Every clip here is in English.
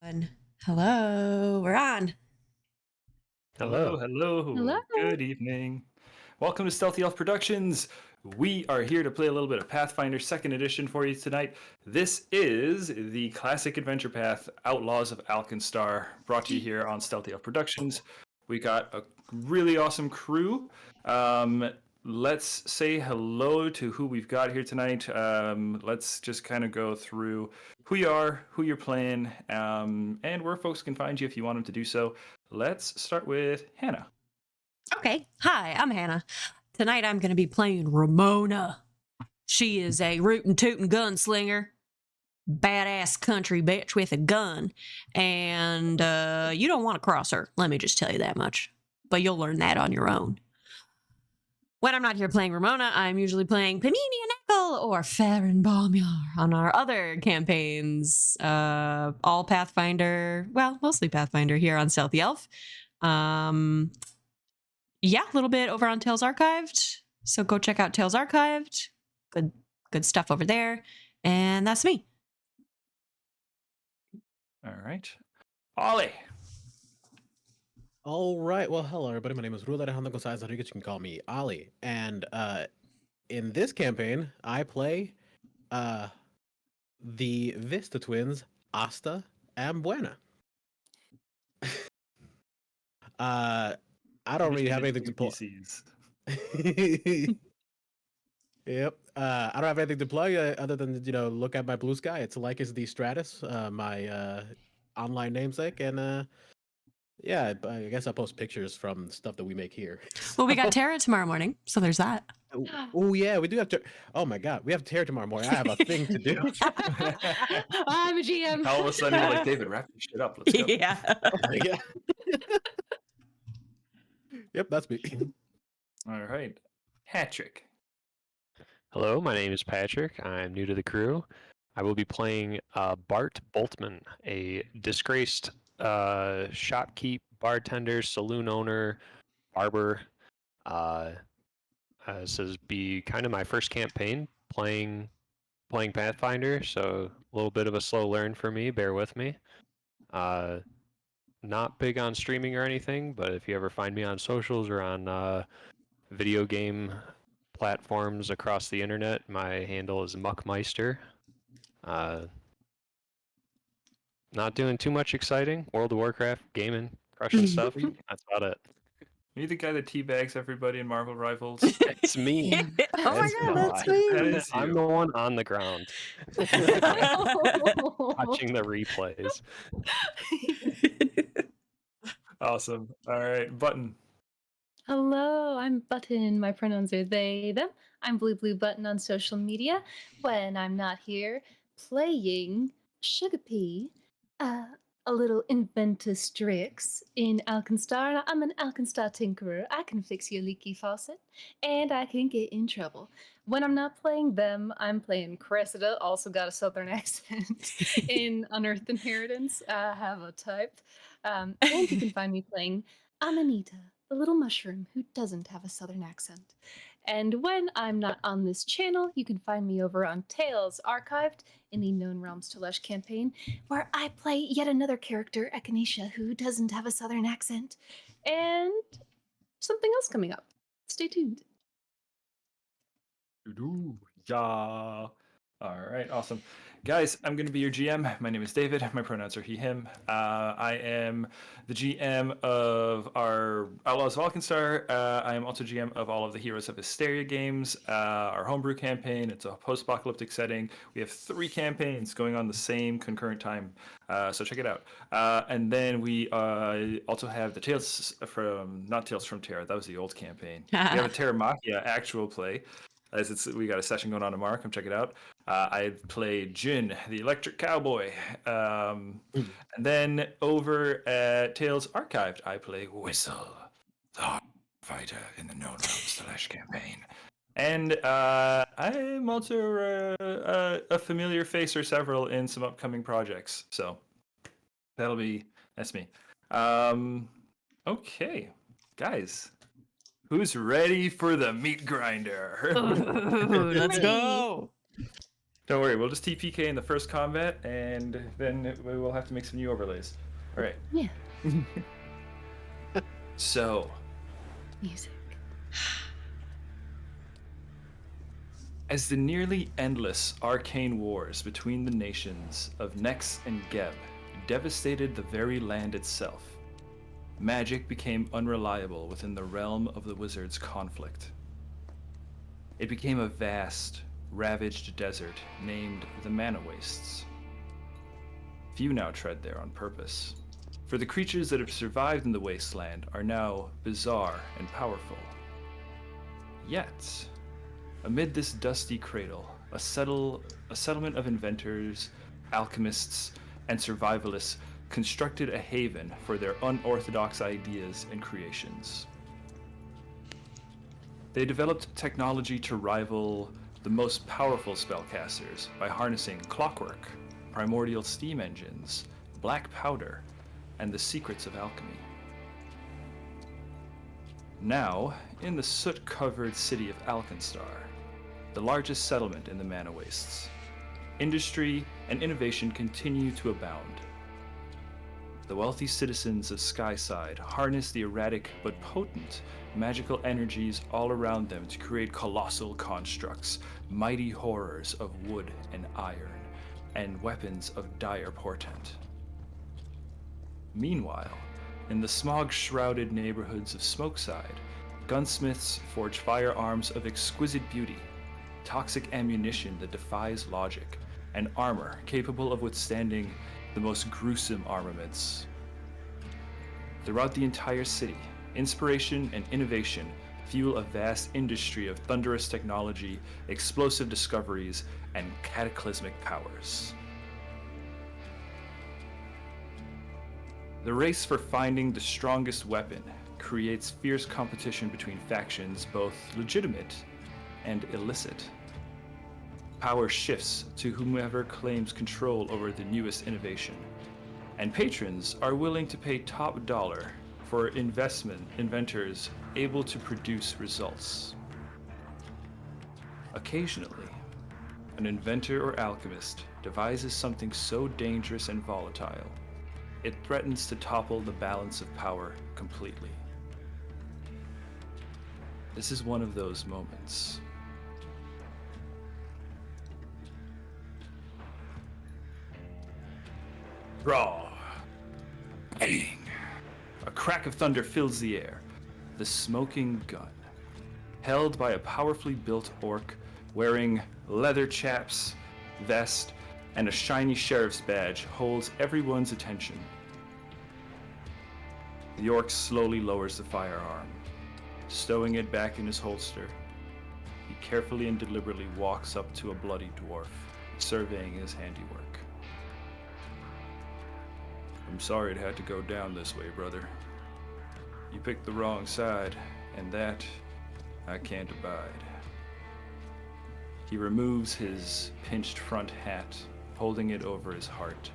Hello, we're on. Hello. Hello. Good evening. Welcome to Stealthy Elf Productions. We are here to play a little bit of Pathfinder 2nd Edition for you tonight. This is the classic adventure path, Outlaws of Alkenstar, brought to you here on Stealthy Elf Productions. We got a really awesome crew. Let's say hello to who we've got here tonight. Let's just kind of go through who you are, who you're playing, and where folks can find you if you want them to do so. Let's start with Hannah. Okay, hi, I'm Hannah. Tonight I'm going to be playing Ramona. She is a rootin' tootin' gunslinger, badass country bitch with a gun, and you don't want to cross her, let me just tell you that much. But you'll learn that on your own. When I'm not here playing Ramona, I'm usually playing Panini and Eckle or Farron Balmyar on our other campaigns. All Pathfinder, well, mostly Pathfinder here on Stealthy Elf. Yeah, a little bit over on Tales Archived. So go check out Tales Archived. Good stuff over there. And that's me. All right. Ollie. All right. Well, hello, everybody. My name is Rula Alejandro Gonzalez Rodriguez. You can call me Ali. And in this campaign, I play the Vista twins, Asta and Buena. I don't really have anything to plug. Yep. I don't have anything to plug other than, look at my blue sky. It's Lycus D Stratus, my online namesake. And yeah, I guess I'll post pictures from stuff that we make here. Well, we got Tara tomorrow morning, so there's that. Oh yeah, we do have to. Oh my god, we have Tara tomorrow morning. I have a thing to do. I'm a GM. All of a sudden, you're like, David, wrap this shit up. Let's go. Yeah. Yeah. Yep, that's me. All right. Patrick. Hello, my name is Patrick. I'm new to the crew. I will be playing Bart Boltman, a disgraced shopkeep, bartender, saloon owner, barber. This will be kind of my first campaign playing Pathfinder, so a little bit of a slow learn for me. Bear with me. Not big on streaming or anything, but if you ever find me on socials or on video game platforms across the internet, my handle is Muckmeister. Not doing too much exciting. World of Warcraft, gaming, crushing stuff. That's about it. Are you the guy that teabags everybody in Marvel Rivals? It's me. Oh my god, that's me. That is I'm you. the one on the ground. Watching the replays. Awesome. All right. Button. Hello, I'm Button. My pronouns are they, them. I'm Blue Button on social media. When I'm not here playing Sugar Pea, a little Inventostrix in Alkenstar. I'm an Alkenstar tinkerer. I can fix your leaky faucet, and I can get in trouble. When I'm not playing them, I'm playing Cressida, also got a southern accent, in Unearthed Inheritance. I have a type. And you can find me playing Amanita, the little mushroom who doesn't have a southern accent. And when I'm not on this channel, you can find me over on Tales Archived in the Known Realms to Lush campaign, where I play yet another character, Echinacea, who doesn't have a southern accent. And something else coming up. Stay tuned. Yeah. All right, awesome. Guys, I'm going to be your GM. My name is David. My pronouns are he, him. I am the GM of our Outlaws of Alkenstar. I am also GM of all of the Heroes of Hysteria games, our homebrew campaign. It's a post-apocalyptic setting. We have 3 campaigns going on the same concurrent time, so check it out. And then we also have the Tales from, not Tales from Terra, that was the old campaign. We have a Terramachia actual play. We got a session going on tomorrow. Come check it out. I play Jin, the Electric Cowboy. And then over at Tales Archived, I play Whistle, the fighter in the Known Realms / campaign. And I'm also a familiar face or several in some upcoming projects. So that's me. Okay, guys. Who's ready for the meat grinder? Ooh, let's go. Don't worry, we'll just TPK in the first combat, and then we will have to make some new overlays. All right. Yeah. So, Music. as the nearly endless arcane wars between the nations of Nex and Geb devastated the very land itself, magic became unreliable within the realm of the wizards' conflict. It became a vast, ravaged desert named the Mana Wastes. Few now tread there on purpose, for the creatures that have survived in the wasteland are now bizarre and powerful. Yet, amid this dusty cradle, a settlement of inventors, alchemists, and survivalists constructed a haven for their unorthodox ideas and creations. They developed technology to rival the most powerful spellcasters by harnessing clockwork, primordial steam engines, black powder, and the secrets of alchemy. Now, in the soot-covered city of Alkenstar, the largest settlement in the Mana Wastes, industry and innovation continue to abound. The wealthy citizens of Skyside harness the erratic but potent magical energies all around them to create colossal constructs, mighty horrors of wood and iron, and weapons of dire portent. Meanwhile, in the smog-shrouded neighborhoods of Smokeside, gunsmiths forge firearms of exquisite beauty, toxic ammunition that defies logic, and armor capable of withstanding the most gruesome armaments. Throughout the entire city, inspiration and innovation fuel a vast industry of thunderous technology, explosive discoveries, and cataclysmic powers. The race for finding the strongest weapon creates fierce competition between factions, both legitimate and illicit. Power shifts to whomever claims control over the newest innovation, and patrons are willing to pay top dollar for inventors able to produce results. Occasionally, an inventor or alchemist devises something so dangerous and volatile, it threatens to topple the balance of power completely. This is one of those moments. Raw. Bang. A crack of thunder fills the air. The smoking gun, held by a powerfully built orc wearing leather chaps, vest, and a shiny sheriff's badge, holds everyone's attention. The orc slowly lowers the firearm, stowing it back in his holster. He carefully and deliberately walks up to a bloody dwarf, surveying his handiwork. I'm sorry it had to go down this way, brother. You picked the wrong side, and that I can't abide. He removes his pinched front hat, holding it over his heart.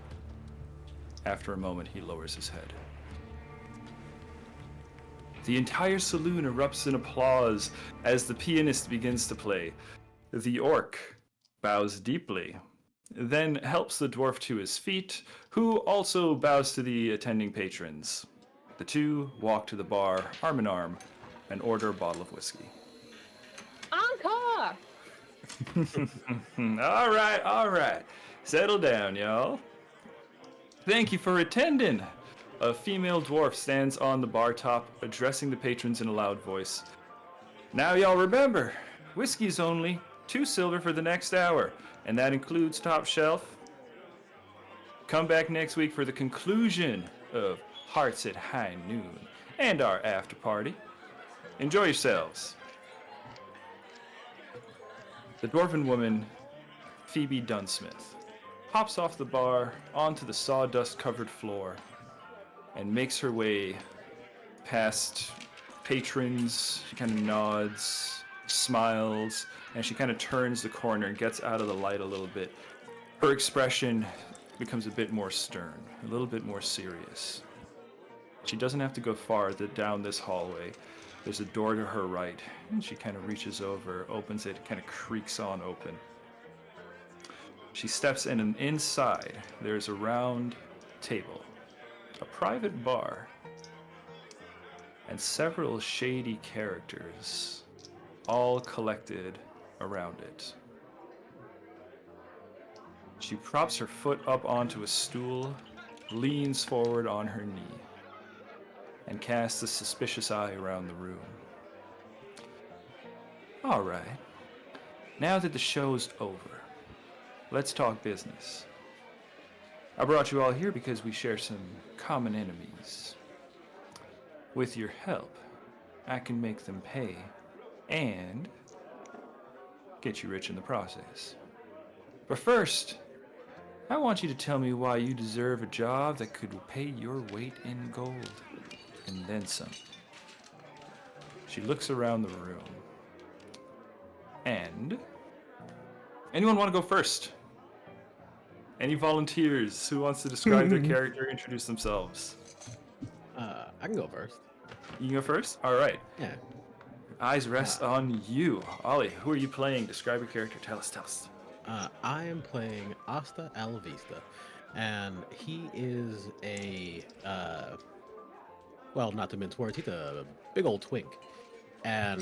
After a moment, he lowers his head. The entire saloon erupts in applause as the pianist begins to play. The orc bows deeply, then helps the dwarf to his feet, who also bows to the attending patrons. The two walk to the bar, arm in arm, and order a bottle of whiskey. Encore! All right. Settle down, y'all. Thank you for attending. A female dwarf stands on the bar top, addressing the patrons in a loud voice. Now y'all remember, whiskey's only 2 silver for the next hour, and that includes top shelf. Come back next week for the conclusion of Hearts at High Noon and our after party. Enjoy yourselves. The dwarven woman, Foebe Dunsmith, hops off the bar onto the sawdust-covered floor and makes her way past patrons. She kind of nods, smiles, and she kind of turns the corner and gets out of the light a little bit. Her expression becomes a bit more stern, a little bit more serious. She doesn't have to go far down this hallway. There's a door to her right, and she kind of reaches over, opens it, kind of creaks on open. She steps in, and inside there's a round table, a private bar, and several shady characters, all collected around it. She props her foot up onto a stool, leans forward on her knee, and casts a suspicious eye around the room. All right. Now that the show's over, let's talk business. I brought you all here because we share some common enemies. With your help, I can make them pay and get you rich in the process. But first, I want you to tell me why you deserve a job that could pay your weight in gold, and then some. She looks around the room. And anyone want to go first? Any volunteers who wants to describe their character, introduce themselves? I can go first. You can go first? All right. Yeah. Eyes rest on you. Ollie, who are you playing? Describe your character. Tell us. I am playing Asta Alvista, and he is a, well, not to mince words, he's a big old twink. And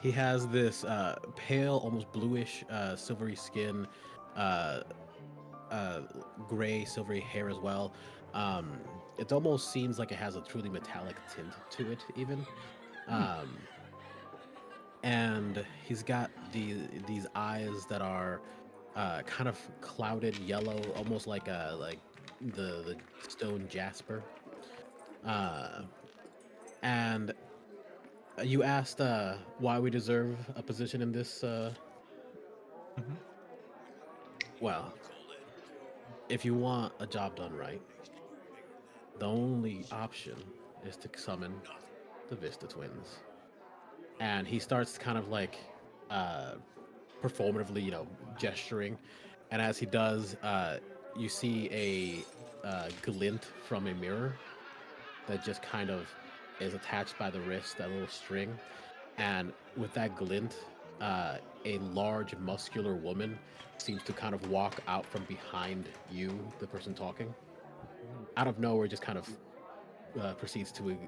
he has this pale, almost bluish, silvery skin, gray, silvery hair as well. It almost seems like it has a truly metallic tint to it, even. And he's got these eyes that are kind of clouded yellow, almost like the stone jasper. And you asked why we deserve a position in this. Well, if you want a job done right, the only option is to summon the Vista twins. And he starts kind of like performatively, gesturing. And as he does, you see a glint from a mirror that just kind of is attached by the wrist, that little string. And with that glint, a large, muscular woman seems to kind of walk out from behind you, the person talking. Out of nowhere, just kind of proceeds to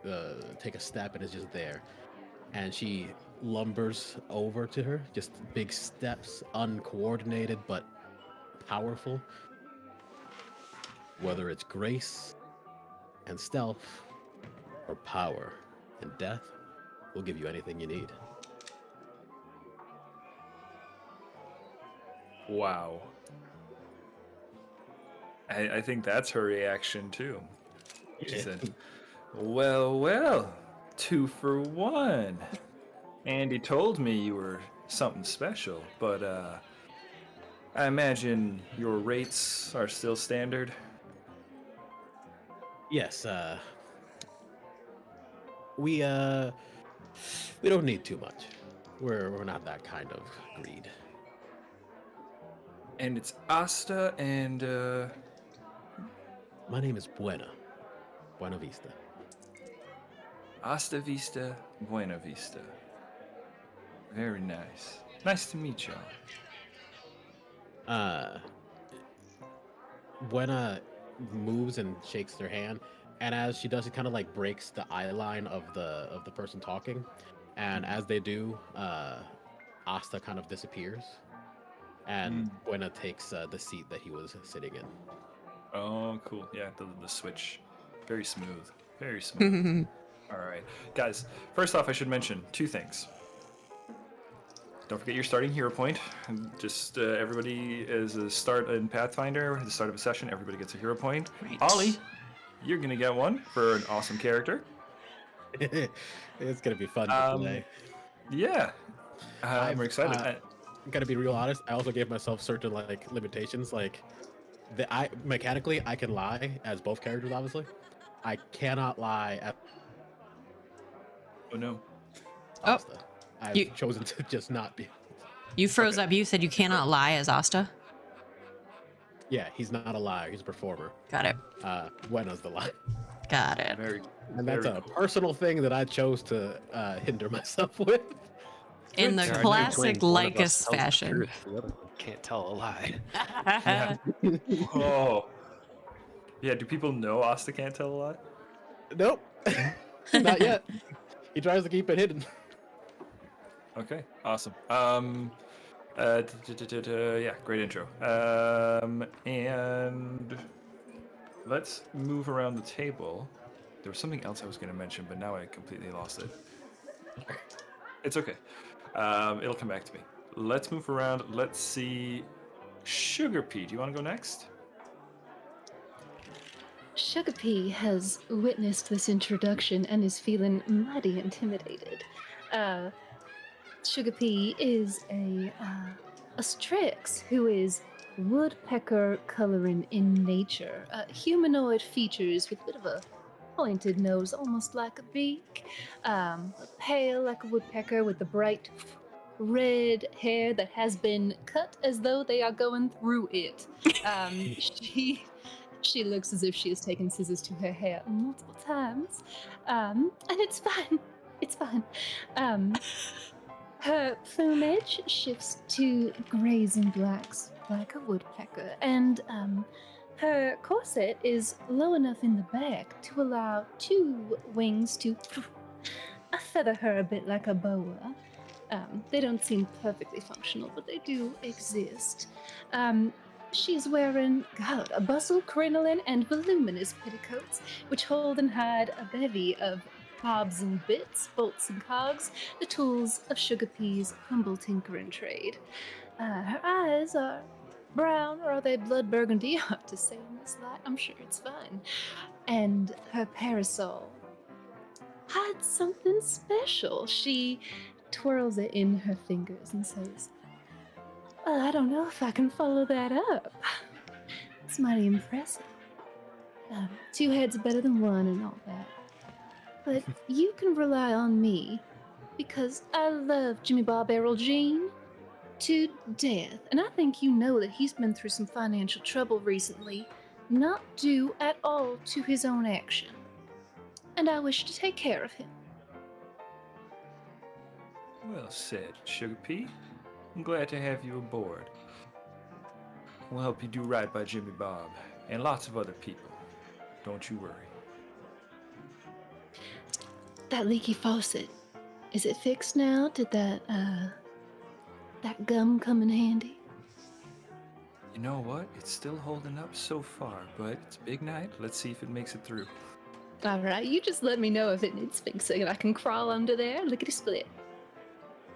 take a step and is just there. And she lumbers over to her, just big steps, uncoordinated but powerful. Whether it's grace and stealth or power and death, we'll give you anything you need. Wow. I think that's her reaction too. She said, well, 2 for 1. Andy told me you were something special, but I imagine your rates are still standard. Yes, we don't need too much. We're not that kind of greed. And it's Asta and My name is Buena Vista. Asta Vista, Buena Vista. Very nice. Nice to meet y'all. Buena moves and shakes their hand, and as she does, it kind of like breaks the eye line of the person talking, and as they do, Asta kind of disappears, and Buena takes the seat that he was sitting in. Oh, cool. Yeah, the switch. Very smooth. Very smooth. All right. Guys, first off, I should mention 2 things. Don't forget your starting hero point. Just everybody is a start in Pathfinder, at the start of a session, everybody gets a hero point. Right. Ollie, you're going to get one for an awesome character. It's gonna be fun to play. Yeah. I'm excited. I'm gonna be real honest. I also gave myself certain like limitations. Like, mechanically I can lie as both characters. Obviously, I cannot lie as. Oh no. Asta. I've chosen to just not be. You froze up. You said you cannot lie as Asta? Yeah, he's not a liar. He's a performer. Got it. Buena's the liar. Got it. Very. And that's very a cool. personal thing that I chose to hinder myself with. in the There are two classic twins, one of us Lycus tells the fashion. truth, the other one can't tell a lie. Yeah. Oh. Yeah, do people know Asta can't tell a lot? Nope. Not yet. He tries to keep it hidden. Okay, awesome. Yeah, great intro. And let's move around the table. There was something else I was going to mention, but now I completely lost it. It's okay. It'll come back to me. Let's move around. Let's see. Sugar Pea, do you want to go next? Sugar Pea has witnessed this introduction and is feeling mighty intimidated. Sugar Pea is a Strix who is woodpecker coloring in nature. Humanoid features with a bit of a pointed nose, almost like a beak. Pale like a woodpecker with the bright red hair that has been cut as though they are going through it. She looks as if she has taken scissors to her hair multiple times. And it's fine. It's fine. Her plumage shifts to grays and blacks like a woodpecker, and her corset is low enough in the back to allow two wings to feather her a bit like a boa. They don't seem perfectly functional, but they do exist. She's wearing, a bustle, crinoline, and voluminous petticoats, which hold and hide a bevy of bobs and bits, bolts and cogs, the tools of Sugar Pea's humble tinkering trade. Her eyes are brown, or are they blood burgundy? Hard to say in this light. I'm sure it's fine. And her parasol had something special. She twirls it in her fingers and says, "Well, I don't know if I can follow that up. It's mighty impressive. Two heads are better than one and all that. But you can rely on me, because I love Jimmy Bob Errol Jean to death, and I think you know that he's been through some financial trouble recently, not due at all to his own action. And I wish to take care of him." Well said, Sugar Pea. I'm glad to have you aboard. We'll help you do right by Jimmy Bob and lots of other people. Don't you worry. That leaky faucet, is it fixed now? Did that gum come in handy? You know what? It's still holding up so far, but it's a big night. Let's see if it makes it through. All right, you just let me know if it needs fixing and I can crawl under there, lickety-split.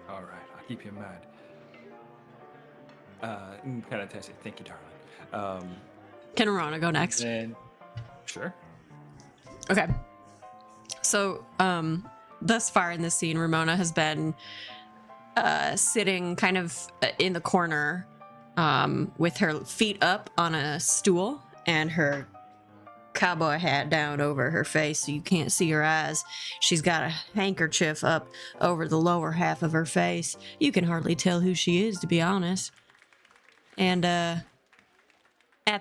All right, I'll keep you in mind. Kind of test it. Thank you, darling. Can Rona go next? Then, sure. Okay. So, thus far in this scene, Ramona has been sitting kind of in the corner with her feet up on a stool and her cowboy hat down over her face so you can't see her eyes. She's got a handkerchief up over the lower half of her face. You can hardly tell who she is, to be honest. And at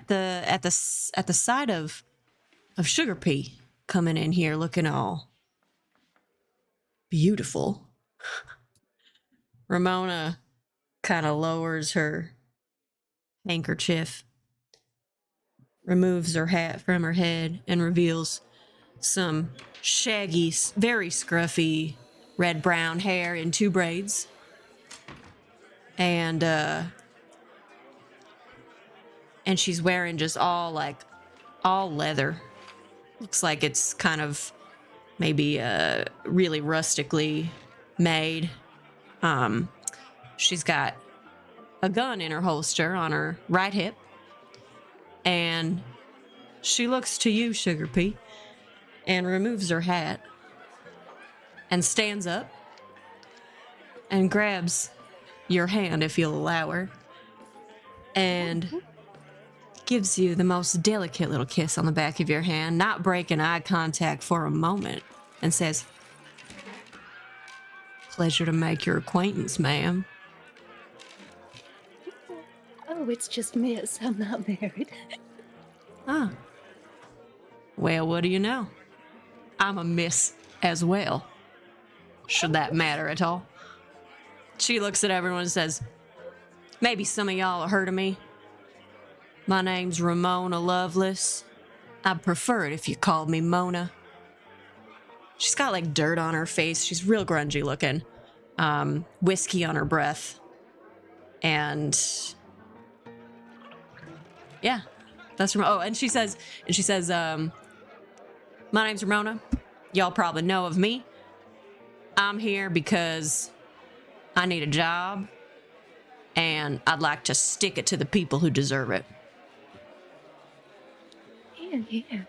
the side of Sugar Pea coming in here looking all beautiful, Ramona kind of lowers her handkerchief, removes her hat from her head, and reveals some shaggy, very scruffy red-brown hair in two braids. And she's wearing just all leather. Looks like it's kind of maybe really rustically made. She's got a gun in her holster on her right hip. And she looks to you, Sugar Pea, and removes her hat and stands up and grabs your hand, if you'll allow her, and gives you the most delicate little kiss on the back of your hand, not breaking eye contact for a moment, and says, "Pleasure to make your acquaintance, ma'am." Oh, it's just Miss. I'm not married. Ah. Well, what do you know? I'm a miss as well. Should that matter at all? She looks at everyone and says, maybe some of y'all have heard of me. My name's Ramona Lovelace. I'd prefer it if you called me Mona. She's got like dirt on her face. She's real grungy looking. Whiskey on her breath. And yeah, that's Ramona. Oh, and she says, my name's Ramona. Y'all probably know of me. I'm here because I need a job and I'd like to stick it to the people who deserve it. Yeah.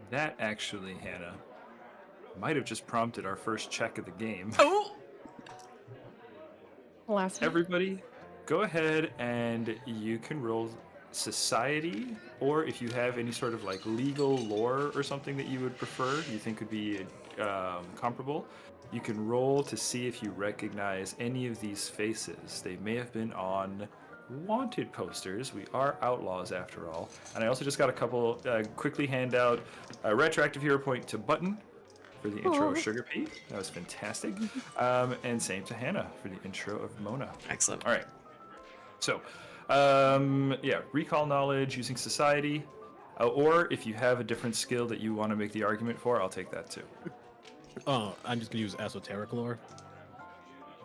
That actually, Hannah, might have just prompted our first check of the game. Oh! Last one. Everybody, go ahead and you can roll society, or if you have any sort of like legal lore or something that you would prefer, you think would be comparable, you can roll to see if you recognize any of these faces. They may have been on wanted posters. We are outlaws after all. And I also just got a couple, quickly hand out a retroactive hero point to Button for the intro of Sugar Pea. That was fantastic. And same to Hannah for the intro of Mona. Excellent. All right. So, yeah, recall knowledge using society, or if you have a different skill that you want to make the argument for, I'll take that too. Oh, I'm just gonna use esoteric lore.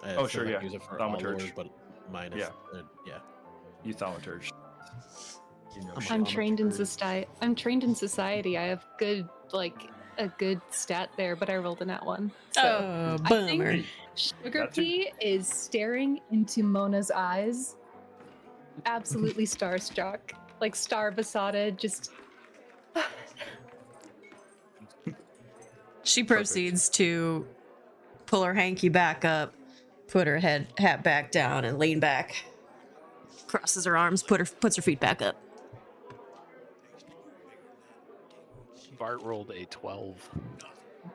Oh, sure, yeah. Use it for all Thaumaturge. lores, but minus. Yeah. Yeah. You thaumaturge. You know shit. I'm trained in society. I have a good stat there, but I rolled a nat one. So Oh, I bummer. think Sugar That's a- Pea is staring into Mona's eyes, absolutely starstruck, like star besotted. Just She proceeds to pull her hanky back up, put her hat back down, and lean back. Crosses her arms, puts her feet back up. Bart rolled a 12.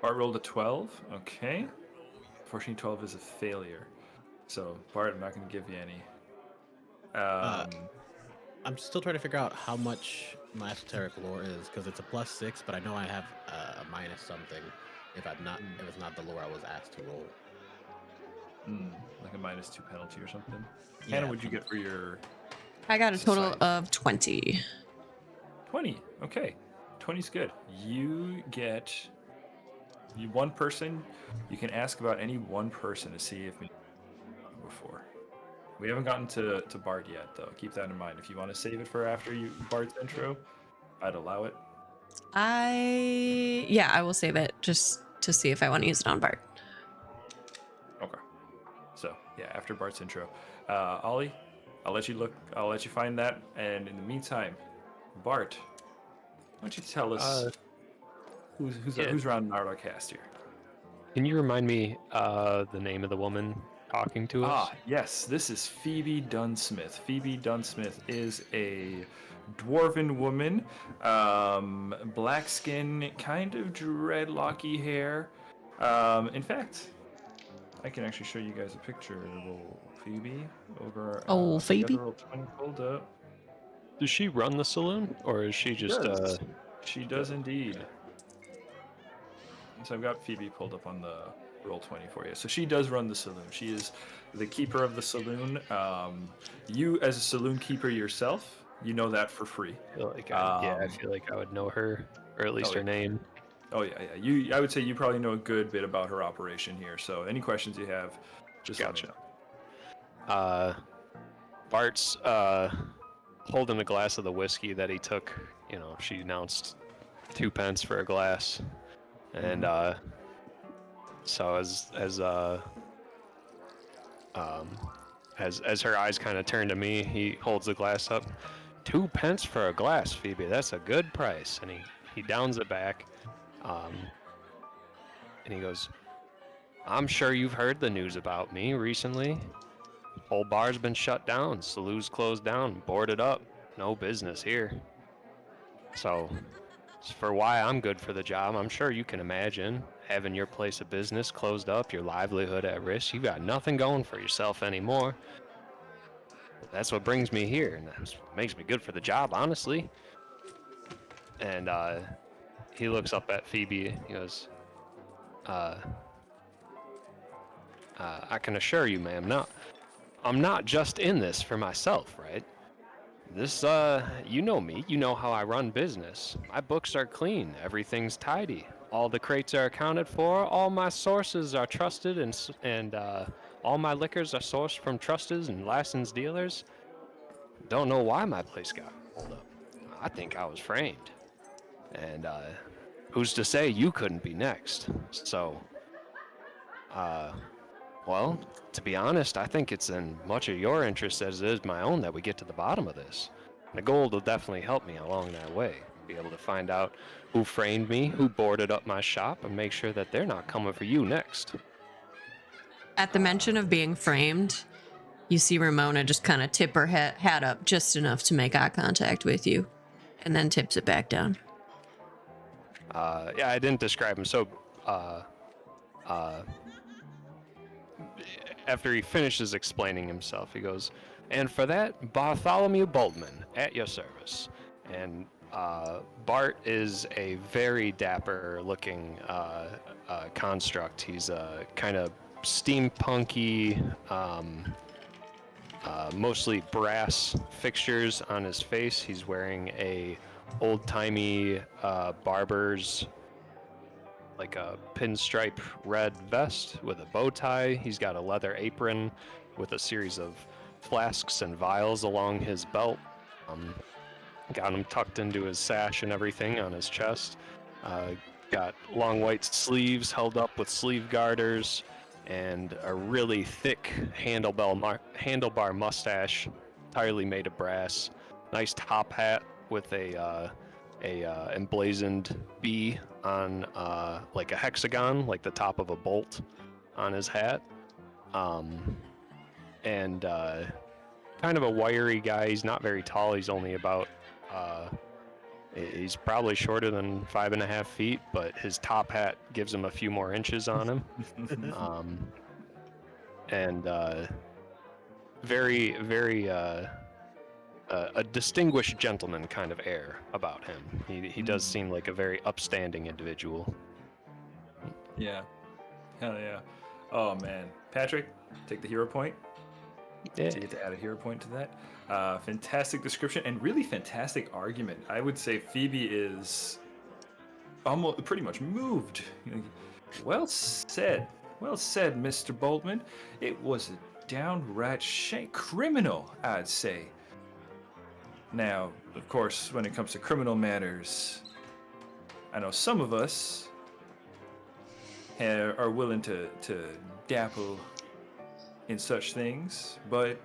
Bart rolled a 12. Okay. Unfortunately, 12 is a failure. So, Bart, I'm not going to give you any. I'm still trying to figure out how much my esoteric lore is because it's a +6, but I know I have a minus something if it's not the lore I was asked to roll. Like a -2 penalty or something. Yeah, Hannah, what'd you get for your I got a total Society. of 20. 20? Okay. 20's good. You get one person. You can ask about any one person to see if before. We haven't gotten to Bart yet, though. Keep that in mind. If you want to save it for after Bart's intro, I'd allow it. I will save it just to see if I want to use it on Bart. Okay. So yeah, after Bart's intro, Ollie, I'll let you look. I'll let you find that. And in the meantime, Bart, why don't you tell us who's around our cast here? Can you remind me the name of the woman talking to us? Ah, yes, this is Foebe Dunsmith. Foebe Dunsmith is a dwarven woman, black skin, kind of dreadlocky hair. In fact, I can actually show you guys a picture of little Phoebe over. Phoebe? Roll 20 pulled up. Does she run the saloon, or is she just She does indeed. So I've got Phoebe pulled up on the roll 20 for you. So she does run the saloon. She is the keeper of the saloon. You, as a saloon keeper yourself, you know that for free. I feel like I feel like I would know her, or at least Oh, her yeah. name. Oh yeah. I would say you probably know a good bit about her operation here. So any questions you have, just let me know. Bart's holding a glass of the whiskey that he took. You know, she announced 2 pence for a glass, and so as her eyes kind of turn to me, he holds the glass up. 2 pence for a glass, Phoebe. That's a good price. And he downs it back, and he goes, "I'm sure you've heard the news about me recently. Whole bar's been shut down, saloon's closed down, boarded up, no business here. So, as for why I'm good for the job, I'm sure you can imagine. Having your place of business closed up, your livelihood at risk, you got nothing going for yourself anymore. That's what brings me here, and that's what makes me good for the job, honestly." And he looks up at Phoebe. He goes, I can assure you, ma'am, I'm not just in this for myself, right? This, you know me. You know how I run business. My books are clean. Everything's tidy. All the crates are accounted for. All my sources are trusted, and all my liquors are sourced from trusted and licensed dealers. Don't know why my place got pulled up. I think I was framed. And, who's to say you couldn't be next? So, well, to be honest, I think it's in much of your interest as it is my own that we get to the bottom of this. The gold will definitely help me along that way. Be able to find out who framed me, who boarded up my shop, and make sure that they're not coming for you next. At the mention of being framed, you see Ramona just kind of tip her hat up just enough to make eye contact with you, and then tips it back down. Yeah, I didn't describe him. So, after he finishes explaining himself, he goes, and for that, Bartholomew Boltman, at your service. And Bart is a very dapper-looking construct. He's a kind of steampunky, mostly brass fixtures on his face. He's wearing a old-timey barber's, like a pinstripe red vest with a bow tie. He's got a leather apron with a series of flasks and vials along his belt. Got him tucked into his sash and everything on his chest. Got long white sleeves held up with sleeve garters and a really thick handlebar mustache entirely made of brass. Nice top hat with a emblazoned B on like a hexagon, like the top of a bolt on his hat. And kind of a wiry guy. He's not very tall. He's only about he's probably shorter than 5.5 feet, but his top hat gives him a few more inches on him. And very, very a distinguished gentleman kind of air about him. He does seem like a very upstanding individual. Yeah. Hell yeah. Oh man. Patrick, take the hero point. Yeah. So you get to add a hero point to that. Fantastic description and really fantastic argument. I would say Phoebe is almost pretty much moved. Well said. Well said, Mr. Boltman. It was a downright criminal, I'd say. Now, of course, when it comes to criminal matters, I know some of us are willing to dabble in such things, but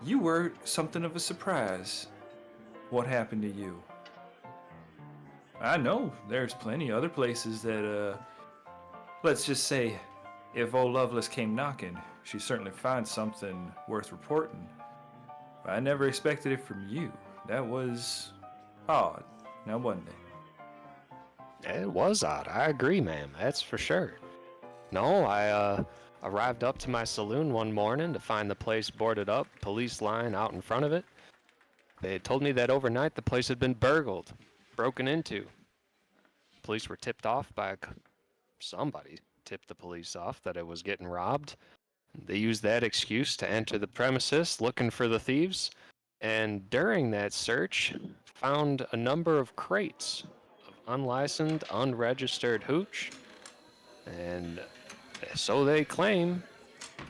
you were something of a surprise. What happened to you? I know there's plenty other places that, let's just say, if old Lovelace came knocking, she'd certainly find something worth reporting. But I never expected it from you. That was odd, now wasn't it? It was odd. I agree, ma'am. That's for sure. No, I arrived up to my saloon one morning to find the place boarded up, police line out in front of it. They had told me that overnight the place had been burgled, broken into. Police were tipped off by somebody tipped the police off that it was getting robbed. They used that excuse to enter the premises looking for the thieves, and during that search, found a number of crates of unlicensed, unregistered hooch, and so they claim,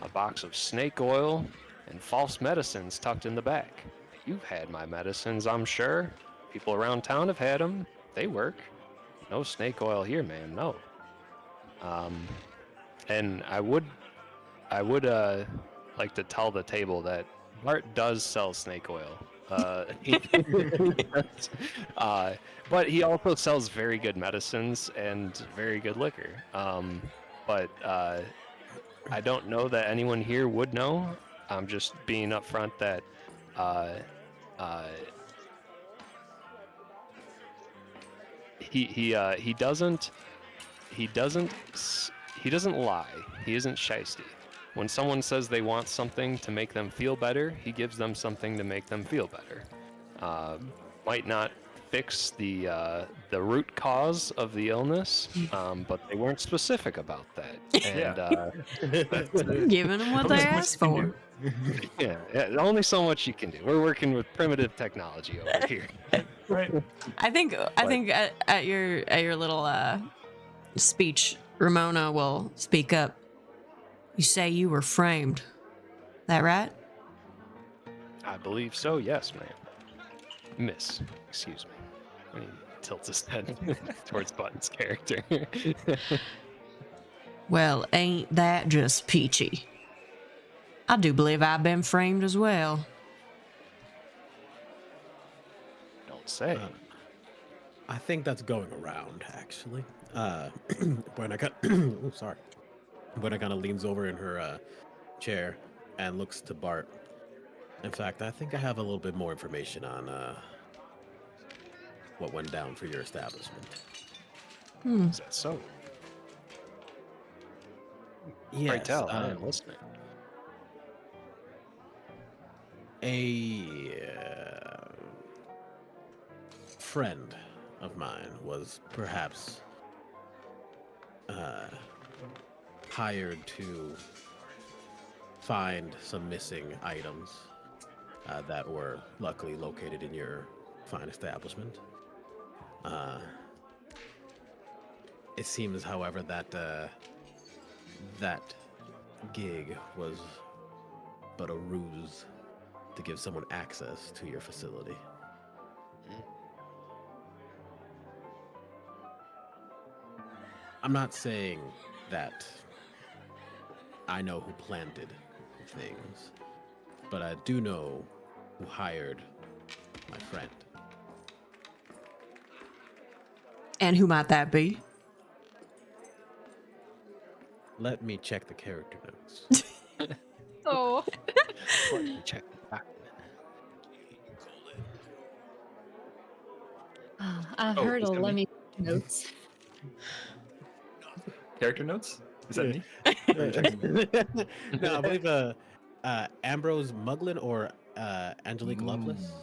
a box of snake oil and false medicines tucked in the back. You've had my medicines, I'm sure. People around town have had them. They work. No snake oil here, ma'am, no. And I would like to tell the table that Bart does sell snake oil. But he also sells very good medicines and very good liquor. But I don't know that anyone here would know. I'm just being upfront that he doesn't lie. He isn't shisty. When someone says they want something to make them feel better, he gives them something to make them feel better. Might not fix the root cause of the illness, but they weren't specific about that. And Giving them what Only they so much asked you can for. do. yeah, only so much you can do. We're working with primitive technology over here. Right. I think at your little speech, Ramona will speak up. You say you were framed. That right? I believe so. Yes, ma'am. Miss, excuse me. And he tilts his head towards Button's character. Well, ain't that just peachy? I do believe I've been framed as well. Don't say. I think that's going around, actually. When I got, sorry. When I kind of leans over in her chair and looks to Bart. In fact, I think I have a little bit more information on what went down for your establishment. Is that so? Yes, Pray tell, I am listening. A friend of mine was perhaps hired to find some missing items that were luckily located in your fine establishment. It seems, however, that that gig was but a ruse to give someone access to your facility. I'm not saying that I know who planted things, but I do know who hired my friend. And who might that be? Let me check the character notes. Oh. Let me check the document. I've Oh, heard it's a gonna be- Lemmy notes. Character notes? Is that Yeah. me? No, I believe Ambrose Muglin or Angelique Lovelace.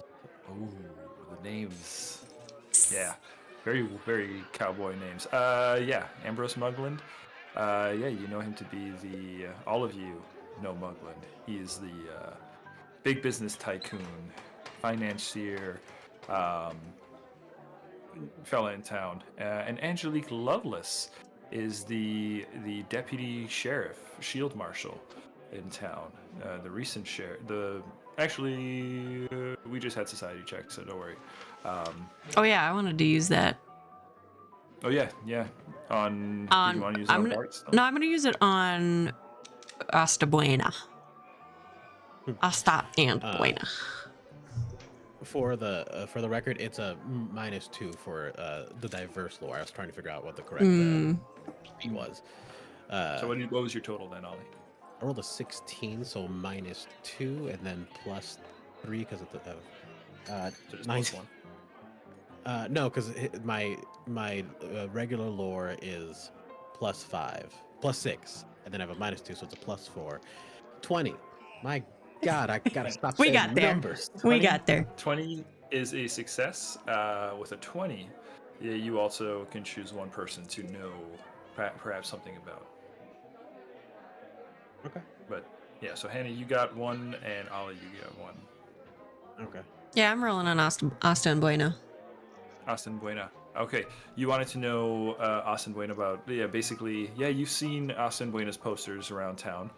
Ooh, the names. Yeah. Very, very cowboy names. Yeah, Ambrose Mugland. Yeah, you know him to be the. All of you know Mugland. He is the big business tycoon, financier, fella in town. And Angelique Lovelace is the deputy sheriff, shield marshal in town. The recent sheriff. Actually, we just had society check, so don't worry. Oh yeah, I wanted to use that. Oh yeah. On do you want to use it I'm on gonna, Bart still? no, I'm gonna use it on Asta Buena. Asta and Buena. For the record, it's a -2 for the diverse lore. I was trying to figure out what the correct speed was. So what was your total then, Ollie? I rolled a 16, so -2, and then +3 because of the So just 9. +1. No, because my regular lore is +5, +6, and then I have a -2, so it's a +4. 20. My God, I gotta stop We saying got there. numbers. We got there. 20 is a success. With a 20, you also can choose one person to know perhaps something about. Okay. But yeah, so Hannah, you got one, and Ollie, you got one. Okay. Yeah, I'm rolling on Asta and Buena. Austin Buena. Okay, you wanted to know Austin Buena about, basically, you've seen Austin Buena's posters around town.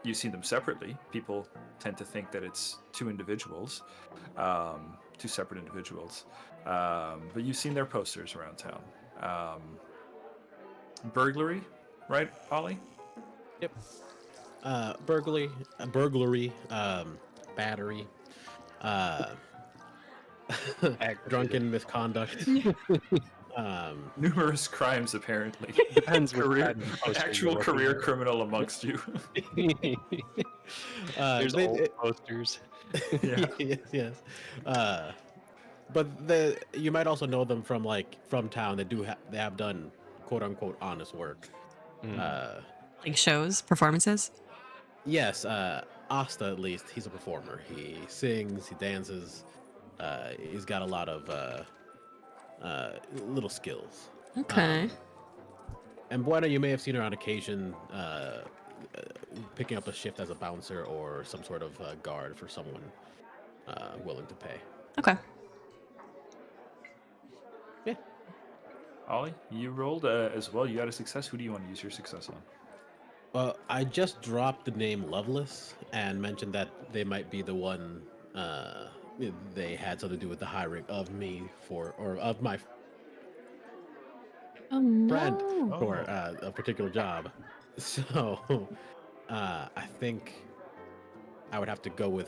You've seen them separately. People tend to think that it's two individuals, two separate individuals. But you've seen their posters around town. Burglary, right, Ollie? Yep. Burglary, battery, drunken misconduct. Numerous crimes, apparently. Depends which Career, side of the an poster actual you're looking career at. criminal amongst you. There's old posters. Yeah. Yes. But you might also know them from town. They have done quote unquote honest work. Like shows, performances. Yes, Asta at least, he's a performer. He sings, he dances, He's got a lot of little skills. Okay. And Buena, you may have seen her on occasion picking up a shift as a bouncer or some sort of guard for someone willing to pay. Okay. Yeah. Ollie, you rolled as well. You got a success. Who do you want to use your success on? Well, I just dropped the name Loveless and mentioned that they might be the one they had something to do with the hiring of me of my Oh no. friend Oh. for a particular job. So I think I would have to go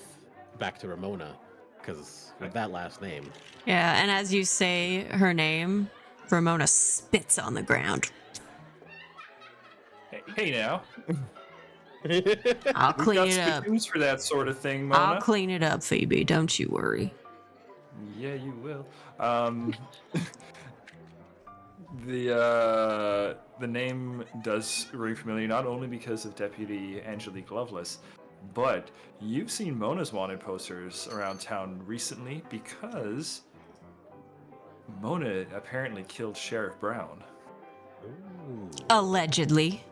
back to Ramona because with that last name. Yeah, and as you say her name, Ramona spits on the ground. Hey now. I'll We've clean got it up. spittoons for that sort of thing, Mona. I'll clean it up, Phoebe. Don't you worry. Yeah, you will. The name does ring familiar, not only because of Deputy Angelique Lovelace, but you've seen Mona's wanted posters around town recently because Mona apparently killed Sheriff Brown. Ooh. Allegedly.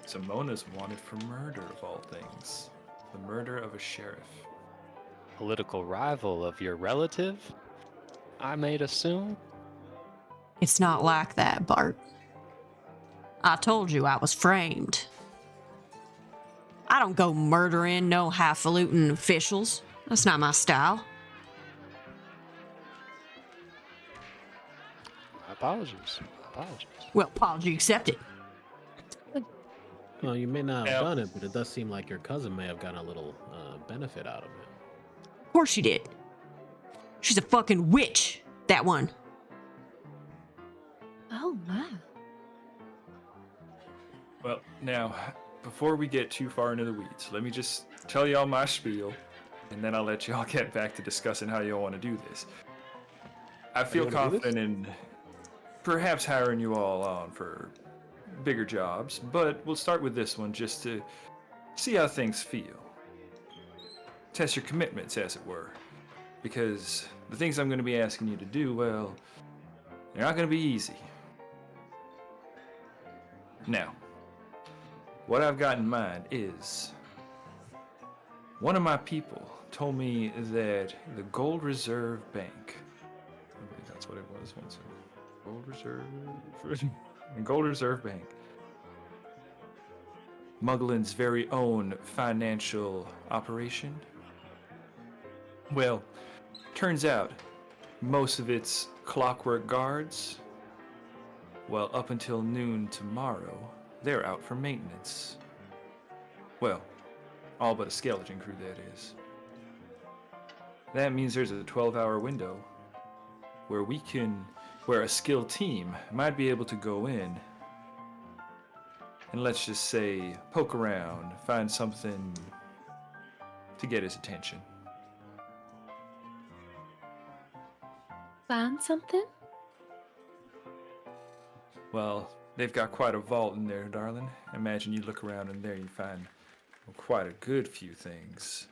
So Mona's wanted for murder of all things. The murder of a sheriff. Political rival of your relative, I might assume. It's not like that, Bart. I told you I was framed. I don't go murdering no highfalutin officials. That's not my style. My apologies. My apologies. Well, apology accepted. Well, you may not have Yeah. done it, but it does seem like your cousin may have gotten a little benefit out of it. Of course she did. She's a fucking witch, that one. Oh my. Well, now, before we get too far into the weeds, let me just tell y'all my spiel, and then I'll let y'all get back to discussing how y'all want to do this. I feel you wanna do this? confident in perhaps hiring you all on for bigger jobs, but we'll start with this one just to see how things feel. Test your commitments, as it were. Because the things I'm going to be asking you to do, well, they're not going to be easy. Now, what I've got in mind is one of my people told me that the Gold Reserve Bank, I believe that's what it was once. Gold Reserve Bank, Mugglin's very own financial operation. Well, turns out most of its clockwork guards, well, up until noon tomorrow, they're out for maintenance. Well, all but a skeleton crew, that is. That means there's a 12-hour window where a skilled team might be able to go in and, let's just say, poke around, find something to get his attention. Find something? Well, they've got quite a vault in there, darling. Imagine you look around in there, you find quite a good few things.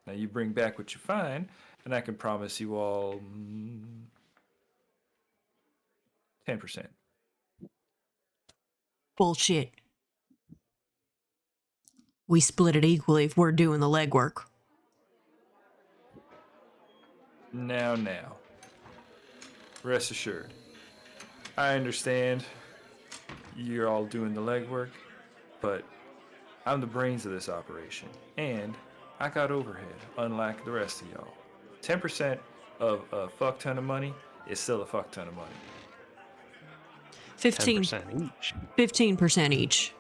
Now you bring back what you find, and I can promise you all 10%. Bullshit. We split it equally if we're doing the legwork. Now. Rest assured. I understand you're all doing the legwork, but I'm the brains of this operation, and I got overhead, unlike the rest of y'all. 10% of a fuck ton of money is still a fuck ton of money. 10% each. 15% each.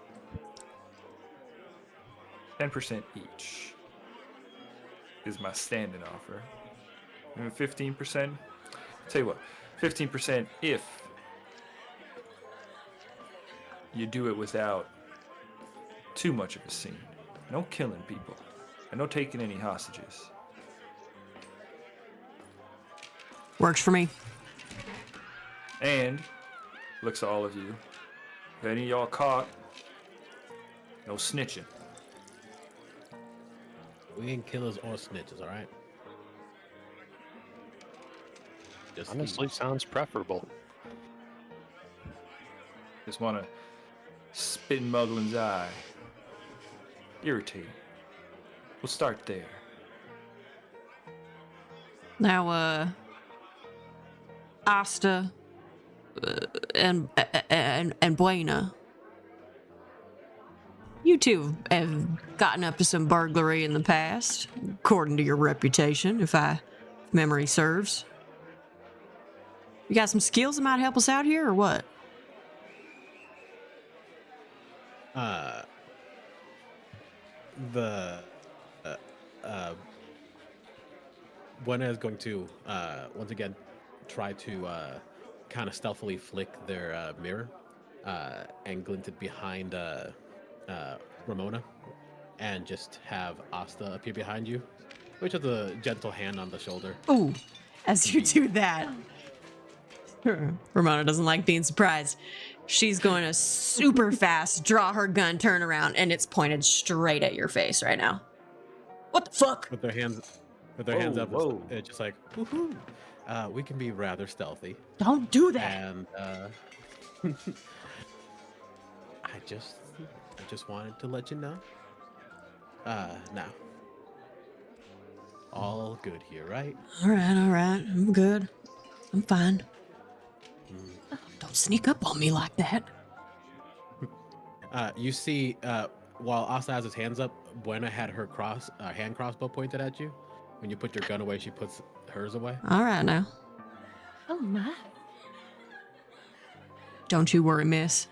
10% each is my standing offer. And 15%, tell you what, 15% if you do it without too much of a scene. No killing people, and no taking any hostages. Works for me. And, looks at all of you, if any of y'all caught, no snitching. We ain't killers or snitches, all right? Just Honestly, sounds preferable. Just want to spit in Muglin's eye. Irritating. We'll start there. Now, Asta and Buena, you two have gotten up to some burglary in the past, according to your reputation, if memory serves. You got some skills that might help us out here, or what? The Buena is going to once again try to kind of stealthily flick their mirror and glint it behind Ramona, and just have Asta appear behind you, which has a gentle hand on the shoulder. Ooh, as you do that, Ramona doesn't like being surprised. She's going to super fast draw her gun, turn around, and it's pointed straight at your face right now. What the fuck? With their hands up, Whoa. it's just like, woohoo! We can be rather stealthy, Don't do that. and I just wanted to let you know. Now, all good here, right? All right. I'm good. I'm fine. Don't sneak up on me like that. You see, while Asta has his hands up, Buena had her hand crossbow pointed at you. When you put your gun away, she puts hers away. All right now. Oh my. Don't you worry, miss.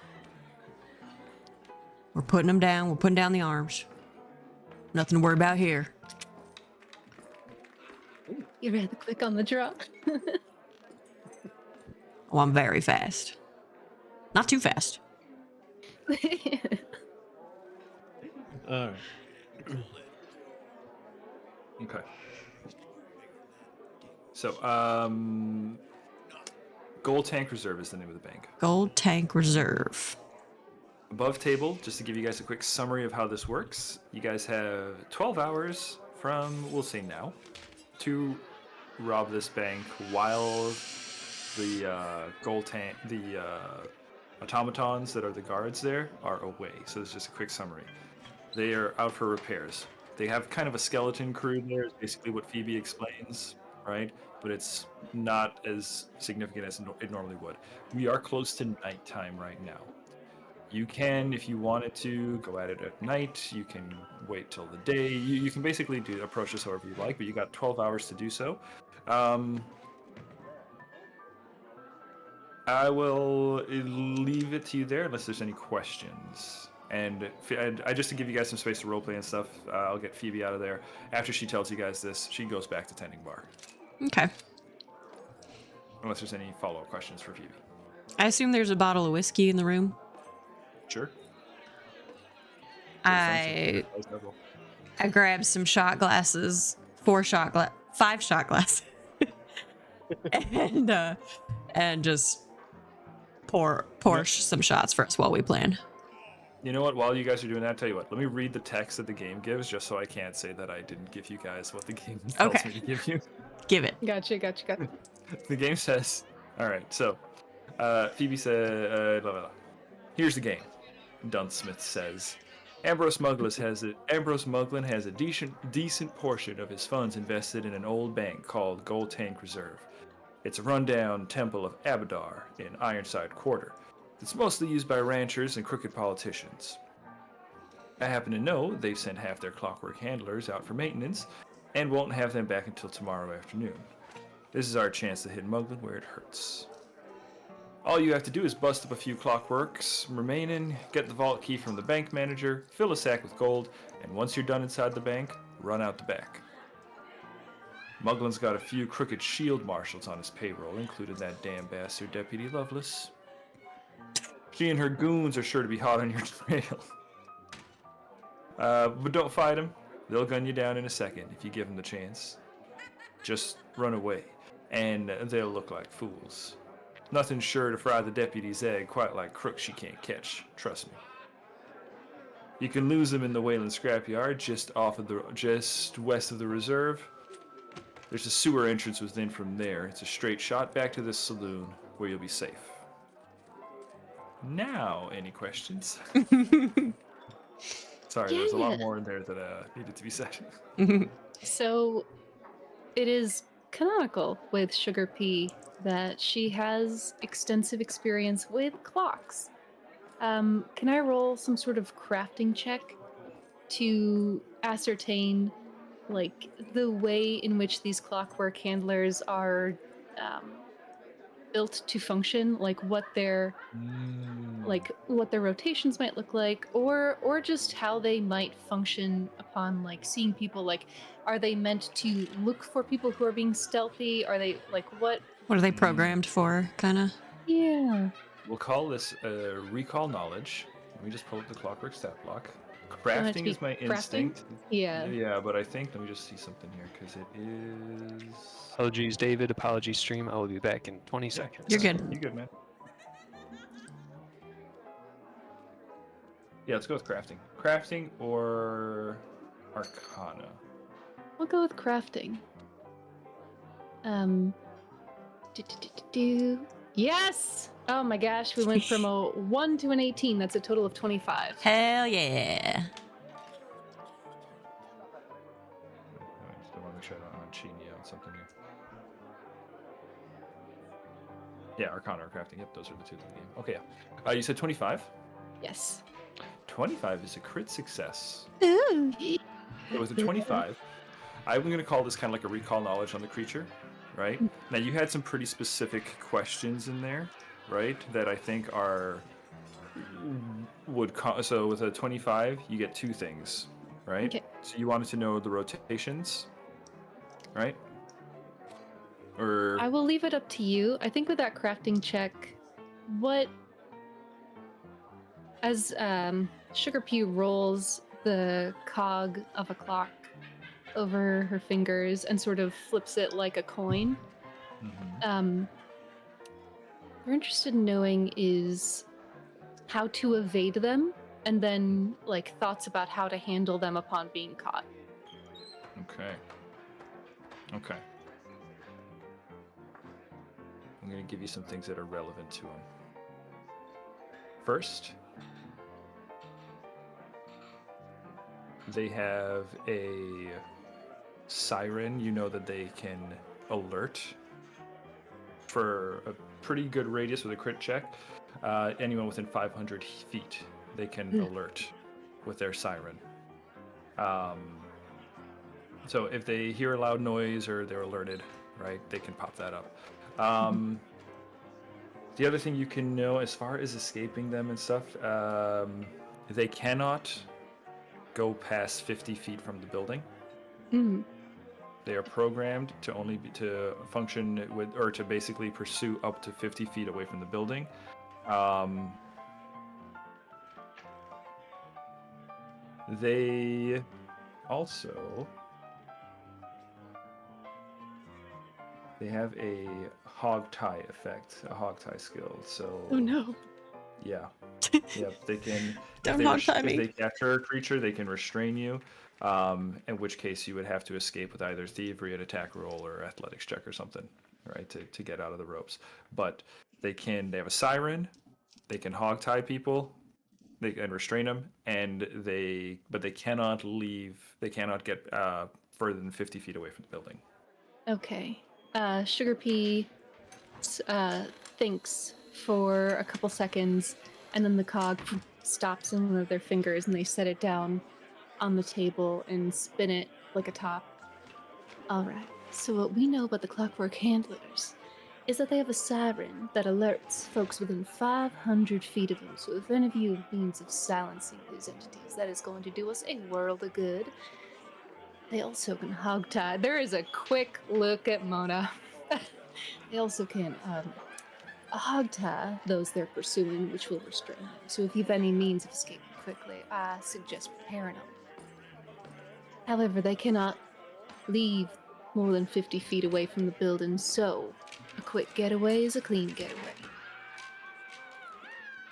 We're putting them down. We're putting down the arms. Nothing to worry about here. You rather quick on the draw. Oh, I'm very fast. Not too fast. All right. Okay. So, Gold Tank Reserve is the name of the bank. Gold Tank Reserve. Above table, just to give you guys a quick summary of how this works, you guys have 12 hours from, we'll say now, to rob this bank while the gold tank, the automatons that are the guards there are away. So this is just a quick summary. They are out for repairs. They have kind of a skeleton crew there, is basically what Phoebe explains, right? But it's not as significant as it normally would. We are close to nighttime right now. You can, if you wanted to, go at it at night. You can wait till the day. You can basically approach this however you like, but you got 12 hours to do so. I will leave it to you there unless there's any questions. And I just to give you guys some space to roleplay and stuff, I'll get Phoebe out of there. After she tells you guys this, she goes back to tending bar. Okay. Unless there's any follow-up questions for Phoebe. I assume there's a bottle of whiskey in the room. Sure. I grab some shot glasses, 5 shot glasses, and just pour some shots for us while we plan. You know what? While you guys are doing that, tell you what. Let me read the text that the game gives, just so I can't say that I didn't give you guys what the game tells Okay. me to give you. Give it. Gotcha. The game says, all right. So, Phoebe said, blah, blah, blah. Here's the game. Dunsmith says, Ambrose Muglin has a decent portion of his funds invested in an old bank called Gold Tank Reserve. It's a rundown temple of Abadar in Ironside Quarter. It's mostly used by ranchers and crooked politicians. I happen to know they've sent half their clockwork handlers out for maintenance and won't have them back until tomorrow afternoon. This is our chance to hit Muglin where it hurts. All you have to do is bust up a few clockworks remaining, get the vault key from the bank manager, fill a sack with gold, and once you're done inside the bank, run out the back. Muglin's got a few crooked shield marshals on his payroll, including that damn bastard Deputy Lovelace. She and her goons are sure to be hot on your trail. But don't fight them. They'll gun you down in a second if you give them the chance. Just run away, and they'll look like fools. Nothing's sure to fry the deputy's egg quite like crooks she can't catch, trust me. You can lose them in the Wayland Scrapyard, just west of the reserve. There's a sewer entrance within from there. It's a straight shot back to the saloon where you'll be safe. Now, any questions? Sorry, there's a lot Yeah. more in there that needed to be said. So it is canonical with Sugar Pea that she has extensive experience with clocks. Can I roll some sort of crafting check to ascertain, like, the way in which these clockwork handlers are built to function, like what their rotations might look like, or just how they might function upon like seeing people? Like, are they meant to look for people who are being stealthy? Are they like what? What are they programmed for, kind of? Yeah. We'll call this recall knowledge. Let me just pull up the clockwork stat block. want it to Crafting be is my crafting? instinct. Yeah. Yeah, but I think, let me just see something here, because it is... Apologies, David. Apologies, stream. I will be back in 20 seconds. You're good. You good, man. Yeah, let's go with crafting. Crafting or Arcana. We'll go with crafting. Yes! Oh my gosh, we went from a 1 to an 18. That's a total of 25. Hell yeah. I just want to make sure I don't cheat you on something here. Yeah, Arcana or crafting. Yep, those are the two in the game. Okay, yeah. You said 25? Yes. 25 is a crit success. Ooh. So with a 25, I'm going to call this kind of like a recall knowledge on the creature, right? Now, you had some pretty specific questions in there, right? That I think are... So with a 25, you get two things, right? Okay. So you wanted to know the rotations, right? Or... I will leave it up to you. I think with that crafting check, as Sugar Pea rolls the cog of a clock over her fingers and sort of flips it like a coin, Mhm. we're interested in knowing is how to evade them, and then like thoughts about how to handle them upon being caught. Okay. Okay. I'm going to give you some things that are relevant to him. First, they have a siren. You know that they can alert for a pretty good radius with a crit check. Anyone within 500 feet, they can alert with their siren. So if they hear a loud noise or they're alerted, right, they can pop that up. The other thing you can know as far as escaping them and stuff, they cannot go past 50 feet from the building. They are programmed to only to function with, or to basically pursue up to 50 feet away from the building. They also... They have a hog tie effect, a hog tie skill. So. Oh no. Yeah. Yep. They can. Don't hog tie me. If they capture a creature, they can restrain you. In which case you would have to escape with either thievery, an attack roll, or athletics check or something, right, to get out of the ropes. But they have a siren. They can hog tie people. They can restrain them, but they cannot leave. They cannot get further than 50 feet away from the building. Okay. Sugar Pea thinks for a couple seconds, and then the cog stops in one of their fingers, and they set it down on the table and spin it like a top. All right. So what we know about the clockwork handlers is that they have a siren that alerts folks within 500 feet of them. So if any of you have means of silencing these entities, that is going to do us a world of good. They also can hogtie. There is a quick look at Mona. They also can hogtie those they're pursuing, which will restrain them. So if you've any means of escaping quickly, I suggest preparing them. However, they cannot leave more than 50 feet away from the building, so a quick getaway is a clean getaway.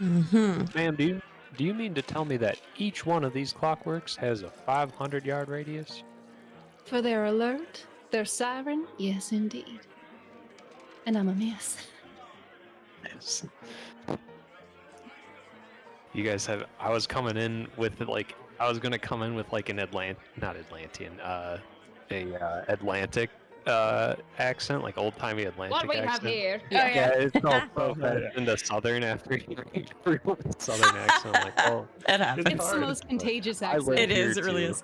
Mm-hmm. Ma'am, do do you mean to tell me that each one of these clockworks has a 500-yard radius? For their alert, their siren, yes, indeed. And I'm a miss. Yes. You guys have. I was coming in with like. I was gonna come in with like an not Atlantean, Atlantic accent, like old timey Atlantic accent. here? Yeah, it's all Oh, so yeah. into Southern after everyone's Southern accent. I'm like, oh, That happens. It's the most contagious I live accent. It here is. It really too. is.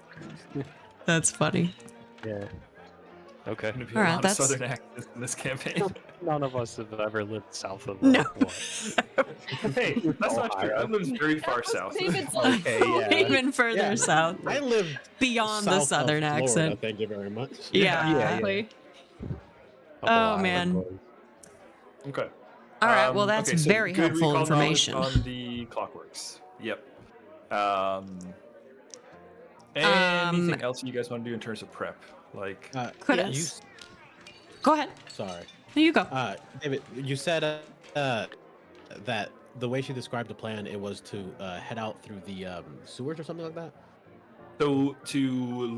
That's funny. Yeah. Okay. Going to be All a right, lot that's- of southern accents in this campaign. None of us have ever lived south of No. Hey, that's not true. I Ohio. live very far south. David's like, Okay, yeah. Even further Yeah. south, I live beyond south the of southern Florida, accent. Thank you very much. Yeah. exactly. Oh, man. Okay. All right. Well, that's okay, so very good helpful recall knowledge information. on the clockworks. Yep. Anything else you guys want to do in terms of prep? Like, Could you us. Go ahead. sorry. There you go. David, you said that the way she described the plan, it was to head out through the sewers or something like that? so to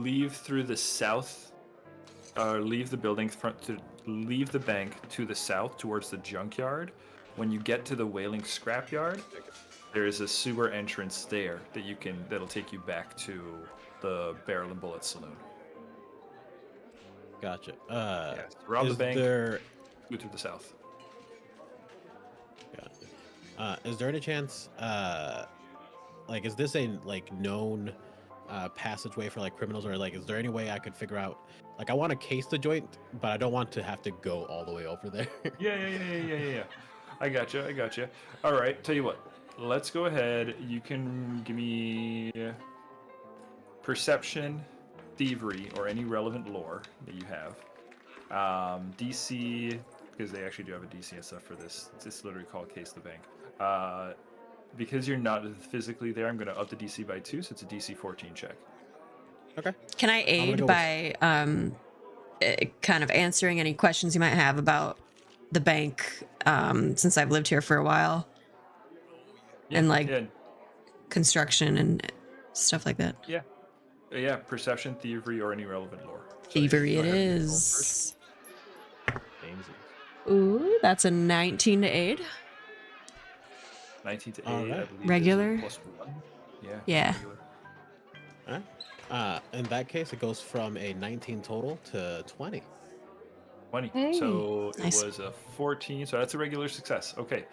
leave through the south, leave the building front to leave the bank to the south towards the junkyard. When you get to the whaling scrapyard, there is a sewer entrance there that'll take you back to the Barrel and Bullet Saloon. Gotcha. Yes. Rob the Is bank, there go through the south. Gotcha. Is there any chance, like, is this a like known passageway for like criminals, or like, is there any way I could figure out? Like, I want to case the joint, but I don't want to have to go all the way over there. Yeah. I gotcha. All right, tell you what. Let's go ahead. You can give me perception, thievery, or any relevant lore that you have. DC, because they actually do have a DC and stuff for this. It's literally called Case the Bank. Because you're not physically there, I'm going to up the DC by 2, so it's a DC 14 check. Okay. Can I gonna aid go with- by kind of answering any questions you might have about the bank since I've lived here for a while? And, like, yeah, construction and stuff like that. yeah, perception, thievery, or any relevant lore. So Thievery go it ahead and roll first. is. Amazing. Ooh, that's a 19 to aid. 19 to 8, All I right. believe. Regular? Is a +1. Yeah. Yeah. Regular. All right. In that case, it goes from a 19 total to 20. 20. Hey. So it Nice. was a 14. So that's a regular success. Okay.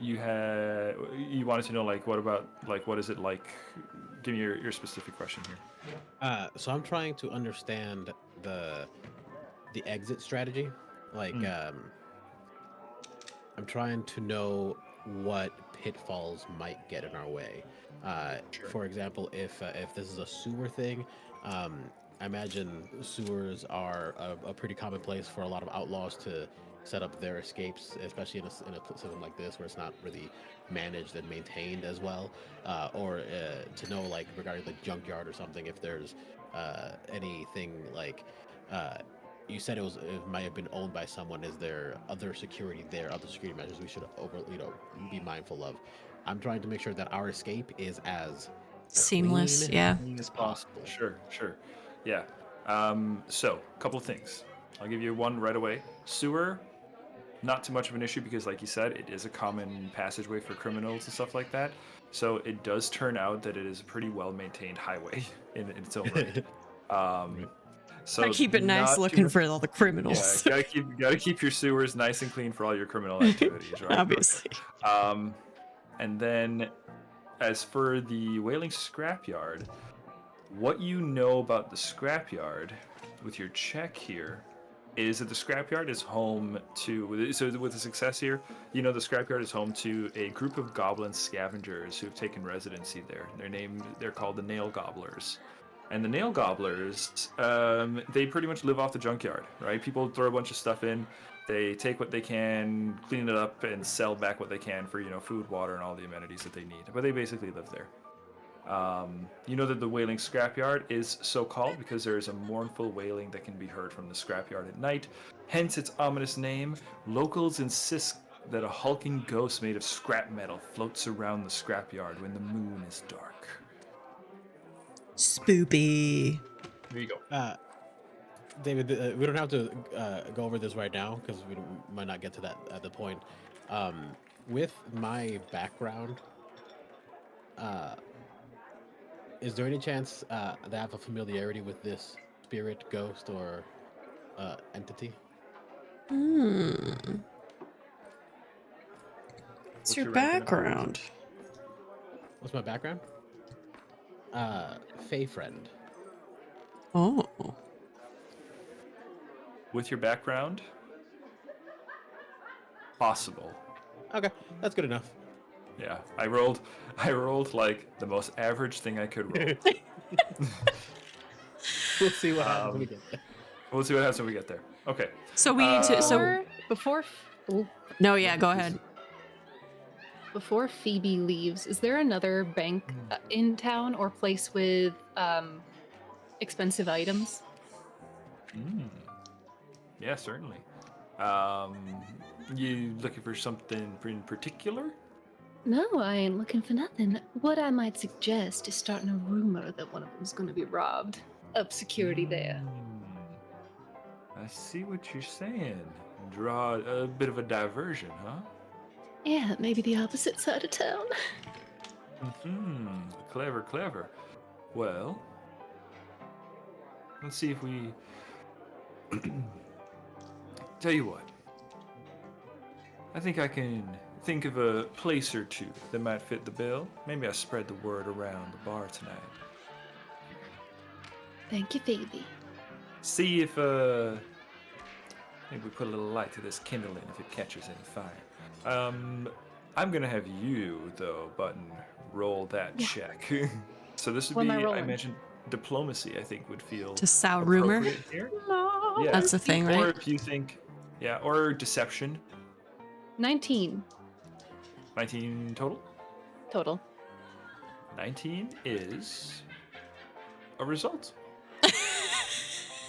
You wanted to know, like, what is it like? Give me your specific question here. So I'm trying to understand the exit strategy. Like, I'm trying to know what pitfalls might get in our way. For example, if this is a sewer thing, I imagine sewers are a pretty common place for a lot of outlaws to set up their escapes, especially in a system like this where it's not really managed and maintained as well. Or to know, like, regarding the junkyard or something, if there's anything like you said it might have been owned by someone. Is there other security there, other security measures we should be mindful of? I'm trying to make sure that our escape is as Seamless, clean yeah. as possible. Sure. Yeah. So, a couple of things. I'll give you one right away. Sewer, not too much of an issue because, like you said, it is a common passageway for criminals and stuff like that. So it does turn out that it is a pretty well-maintained highway in its own right. So I keep it nice not too looking much- for all the criminals. Yeah, gotta keep your sewers nice and clean for all your criminal activities, right? Obviously. And then, as for the whaling scrapyard, what you know about the scrapyard with your check here is that the scrapyard is home to. So with the success here, you know the scrapyard is home to a group of goblin scavengers who have taken residency there. They're called the Nail Gobblers. And the Nail Gobblers, they pretty much live off the junkyard, right? People throw a bunch of stuff in, they take what they can, clean it up, and sell back what they can for, food, water, and all the amenities that they need. But they basically live there. You know that the whaling scrapyard is so called because there is a mournful wailing that can be heard from the scrapyard at night. Hence its ominous name. Locals insist that a hulking ghost made of scrap metal floats around the scrapyard when the moon is dark. Spoopy. There you go. David, we don't have to go over this right now because we might not get to that at the point. With my background, is there any chance that I have a familiarity with this spirit, ghost, or entity? What's your your rank in the hobby? background? What's my background? Fey friend. Oh. With your background, possible. Okay, that's good enough. Yeah, I rolled like the most average thing I could roll. We'll see what happens when we get there. We'll see what happens when we get there. Okay. So we need to. So Before no, yeah, go ahead. before Phoebe leaves, is there another bank in town or place with expensive items? Yeah, certainly. You looking for something in particular? No, I ain't looking for nothing. What I might suggest is starting a rumor that one of them's going to be robbed. Up security there. I see what you're saying. Draw a bit of a diversion, huh? Yeah, maybe the opposite side of town. Clever, clever. Well, let's see if we... Tell you what. I think I can think of a place or two that might fit the bill. Maybe I spread the word around the bar tonight. Thank you, Phoebe. See if, maybe we put a little light to this kindling if it catches any fire. I'm gonna have you, though, Button, roll that check. So this would What am I be, I rolling? mentioned, diplomacy, I think, would feel To sow rumor. appropriate here. No. Yeah. That's the thing, Or right? if you think, yeah, or deception. 19 19 total? total. 19 is a result.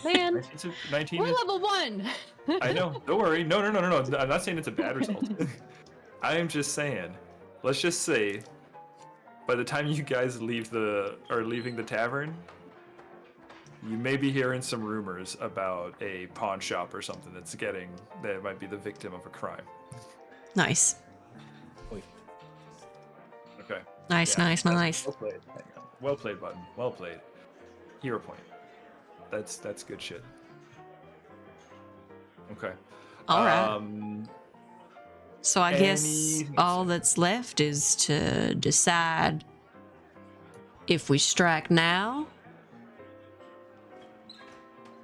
Man, 19 we're is, level 1. I know, don't worry. No. I'm not saying it's a bad result. I am just saying, let's just say, by the time you guys are leaving the tavern, you may be hearing some rumors about a pawn shop or something that might be the victim of a crime. Nice. Okay. Nice, Yeah, nice, that's- nice. Well played. Well played, Button. Well played. Hero point. That's good shit. Okay. All right. So I guess anything all else? that's left is to decide if we strike now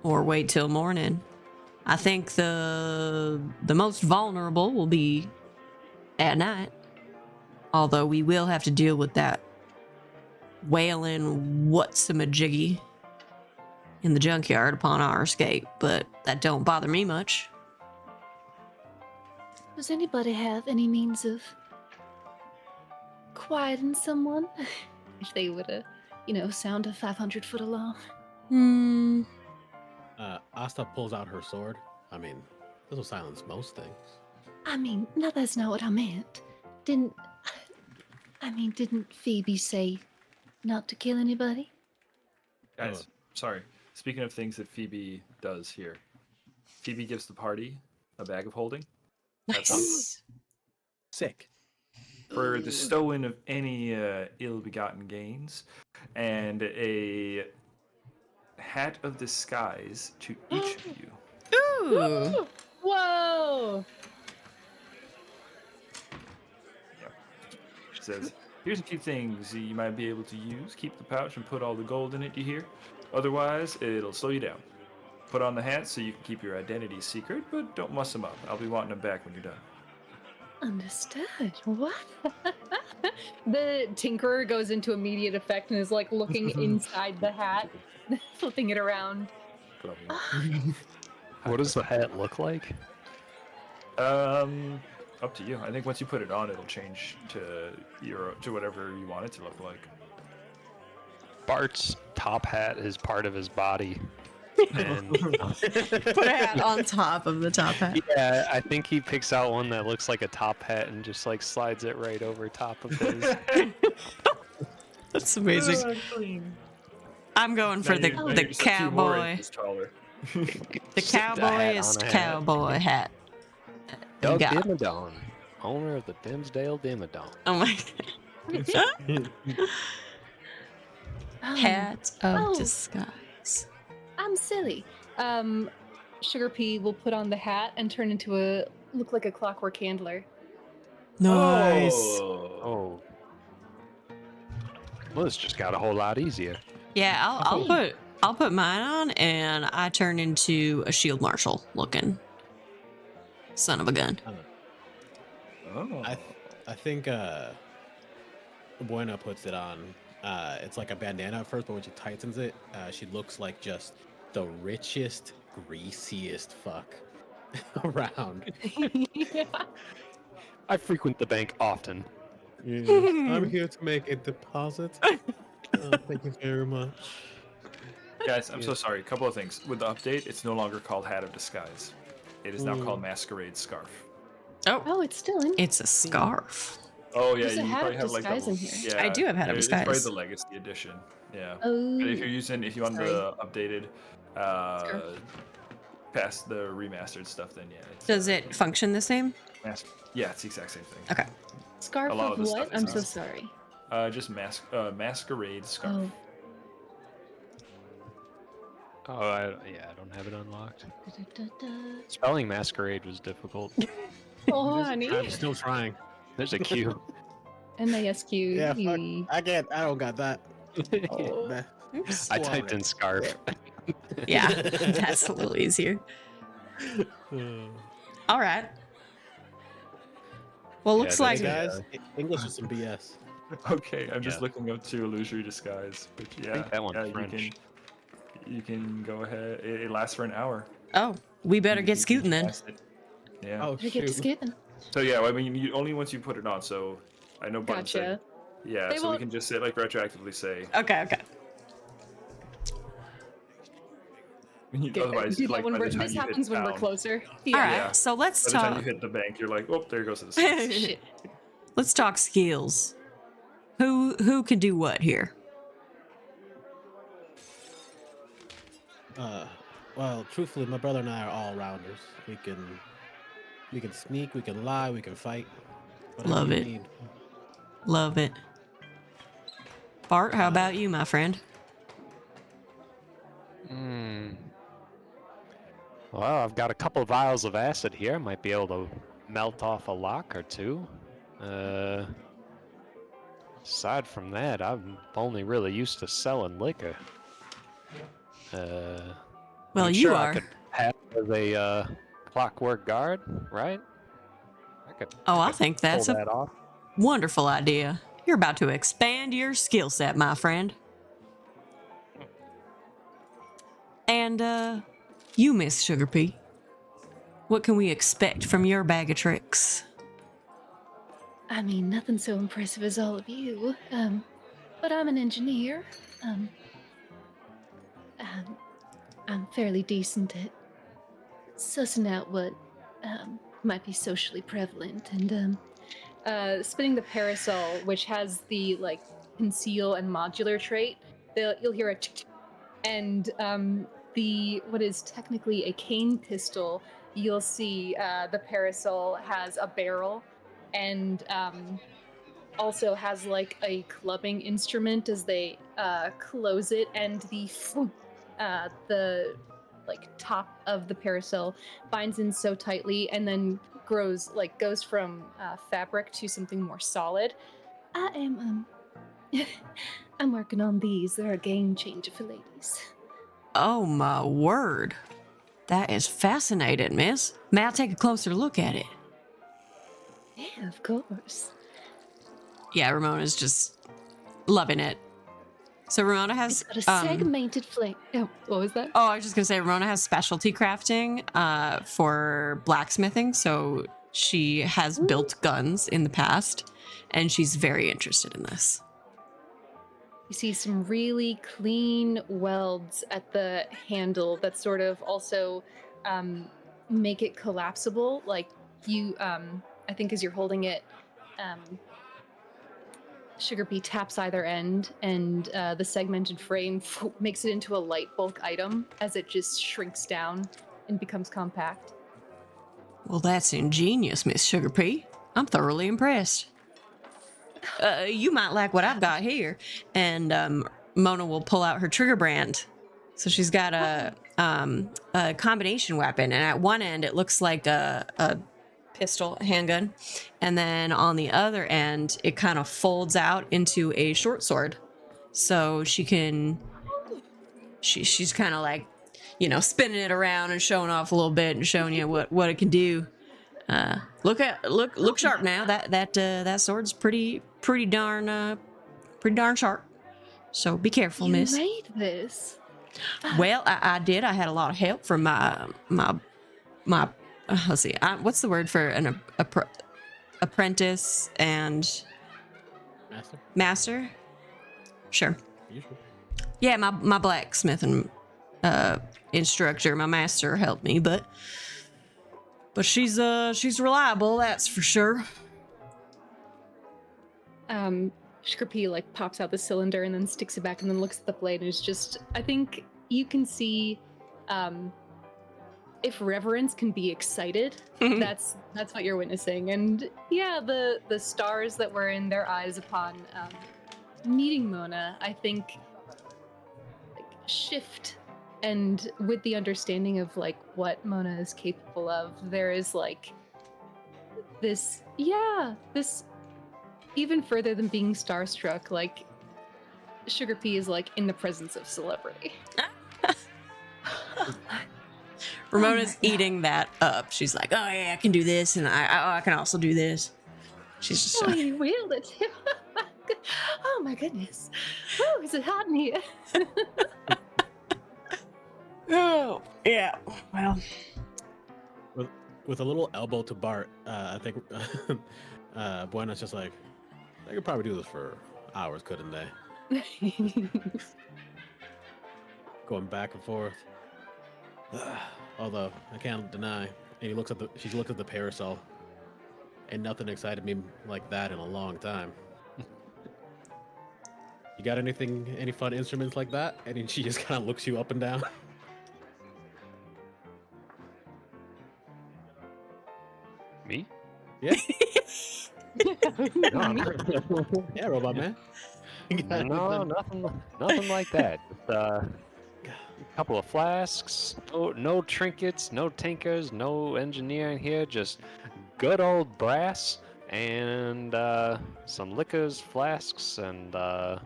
or wait till morning. I think the most vulnerable will be at night. Although we will have to deal with that wailing whatsamajiggy in the junkyard upon our escape, but that don't bother me much. Does anybody have any means of quieting someone? If they were to, sound a 500-foot alarm. Asta pulls out her sword. I mean, this will silence most things. I mean, no, that's not what I meant. Didn't Phoebe say not to kill anybody? Guys, sorry. Speaking of things that Phoebe does here, Phoebe gives the party a bag of holding. Nice. Sick. For the stowing of any ill-begotten gains, and a hat of disguise to each of you. Ooh. Whoa! She says, here's a few things you might be able to use. Keep the pouch and put all the gold in it, you hear? Otherwise, it'll slow you down. Put on the hat so you can keep your identity secret, but don't muss them up. I'll be wanting them back when you're done. Understood. What? The Tinkerer goes into immediate effect and is like looking inside the hat, flipping it around. What does the hat look like? Up to you. I think once you put it on, it'll change to whatever you want it to look like. Bart's top hat is part of his body. And Put a hat on top of the top hat. yeah, I think he picks out one that looks like a top hat and just like slides it right over top of his. That's amazing. I'm going for the cowboy. The cowboyest cowboy hat. You Doug got. Dimmadome, owner of the Dimsdale Dimmadome. Oh my god. Hat of Oh. disguise. I'm silly. Sugar Pea will put on the hat and turn into look like a clockwork handler. Nice. Oh. Well, this just got a whole lot easier. Yeah, I'll put mine on, and I turn into a shield marshal looking son of a gun. Oh. I think Buena puts it on. It's like a bandana at first, but when she tightens it, she looks like just the richest, greasiest fuck around. I frequent the bank often. Yes, I'm here to make a deposit. Thank you very much. Guys, I'm so sorry. A couple of things. With the update, it's no longer called Hat of Disguise. It is now called Masquerade Scarf. Oh, it's still in. It's a scarf. Oh yeah, There's a you Hat probably of have like Disguise the, in here. Yeah, I do have Hat of It's probably Disguise. the Legacy Edition. Yeah. Oh. But if you want Sorry. the updated, Scarf. past the remastered stuff, then yeah. It's, Does it function the same? Yeah, it's the exact same thing. Okay. Scarf A lot of of the what? stuff is I'm so not. sorry. Just Masquerade Scarf. Oh. I don't have it unlocked. Da-da-da-da. Spelling masquerade was difficult. Oh, honey. I'm still trying. There's a Q. MASQ. Yeah, fuck. I don't got that. Oh. Man. Oops. I typed in scarf. Yeah, that's a little easier. All right. Well, looks Yeah, like Hey guys, English is some BS. Okay, I'm just Yeah. looking up to Illusory Disguise. Which, yeah, think that one's yeah, French. You can go ahead. It lasts for an hour. oh, we better You get can scooting then. cast it. Yeah. Oh Better get to shoot. skipping. So yeah, I mean, only once you put it on. So I know Button said. Gotcha. Yeah, They so we won't- can just say like retroactively say. Okay. Otherwise, Do that like when by the time this you happens hit when we're town, closer. All Yeah. right. Yeah. So let's By the time you talk. hit the bank, you're like, oh, there goes to the streets. Shit. Let's talk skills. Who can do what here? Well, truthfully, my brother and I are all rounders. We can sneak, we can lie, we can fight. Whatever Love you it. need. Love it. Bart, how about you, my friend? Well, I've got a couple of vials of acid here. I might be able to melt off a lock or two. Aside from that, I'm only really used to selling liquor. Well, I'm you sure are. I could pass as a clockwork guard, right? Oh, I could think that's pull a that off. wonderful idea. You're about to expand your skill set, my friend. And you, Miss Sugar Pea. What can we expect from your bag of tricks? I mean, nothing so impressive as all of you. But I'm an engineer. I'm fairly decent at sussing out what might be socially prevalent, and spinning the parasol, which has the like conceal and modular trait. You'll hear a and the what is technically a cane pistol. You'll see the parasol has a barrel and also has like a clubbing instrument as they close it, and the like top of the parasol binds in so tightly and then goes from fabric to something more solid. I am I'm working on these. They're a game changer for ladies. Oh, my word. That is fascinating, miss. May I take a closer look at it? Yeah, of course. Yeah, Ramona's just loving it. So Ramona has... It's got a segmented flame. Oh, what was that? I was just going to say, Ramona has specialty crafting for blacksmithing. So she has built guns in the past, and she's very interested in this. You see some really clean welds at the handle that sort of also make it collapsible. Like you, I think as you're holding it, Sugar Pea taps either end, and the segmented frame makes it into a light bulk item as it just shrinks down and becomes compact. Well, that's ingenious, Miss Sugar Pea. I'm thoroughly impressed. You might like what I've got here. And Mona will pull out her trigger brand. So she's got a combination weapon, and at one end it looks like a pistol, handgun, and then on the other end it kind of folds out into a short sword. So she can, she's kind of like, you know, spinning it around and showing off a little bit and showing you what it can do. Look sharp now. That sword's pretty darn sharp. So be careful, You miss. made this. Well, I did. I had a lot of help from my let's see. What's the word for an apprentice and master? Sure. Usually. Yeah, my blacksmith and instructor, my master helped me, but she's reliable, that's for sure. Sugar Pea like pops out the cylinder and then sticks it back and then looks at the blade and is just, I think you can see if reverence can be excited, that's what you're witnessing. And yeah, the stars that were in their eyes upon meeting Mona, I think, like, shift. And with the understanding of like what Mona is capable of, there is like this even further than being starstruck, like Sugar Pea is like in the presence of celebrity. Ramona's eating that up. She's like, oh yeah, I can do this, and I can also do this. She's just Oh, you wield it. Oh my goodness. Oh, is it hot in here? oh yeah. Well, With a little elbow to Bart, I think Buena's just like, they could probably do this for hours, couldn't they? Going back and forth. Although I can't deny, and she looks at the parasol, and nothing excited me like that in a long time. You got any fun instruments like that? And then she just kind of looks you up and down. Me? Yeah, No, yeah, Robot Man. You got no, nothing like that. Just, a couple of flasks, no trinkets, no tinkers, no engineering here. Just good old brass and some liquors, flasks, and well,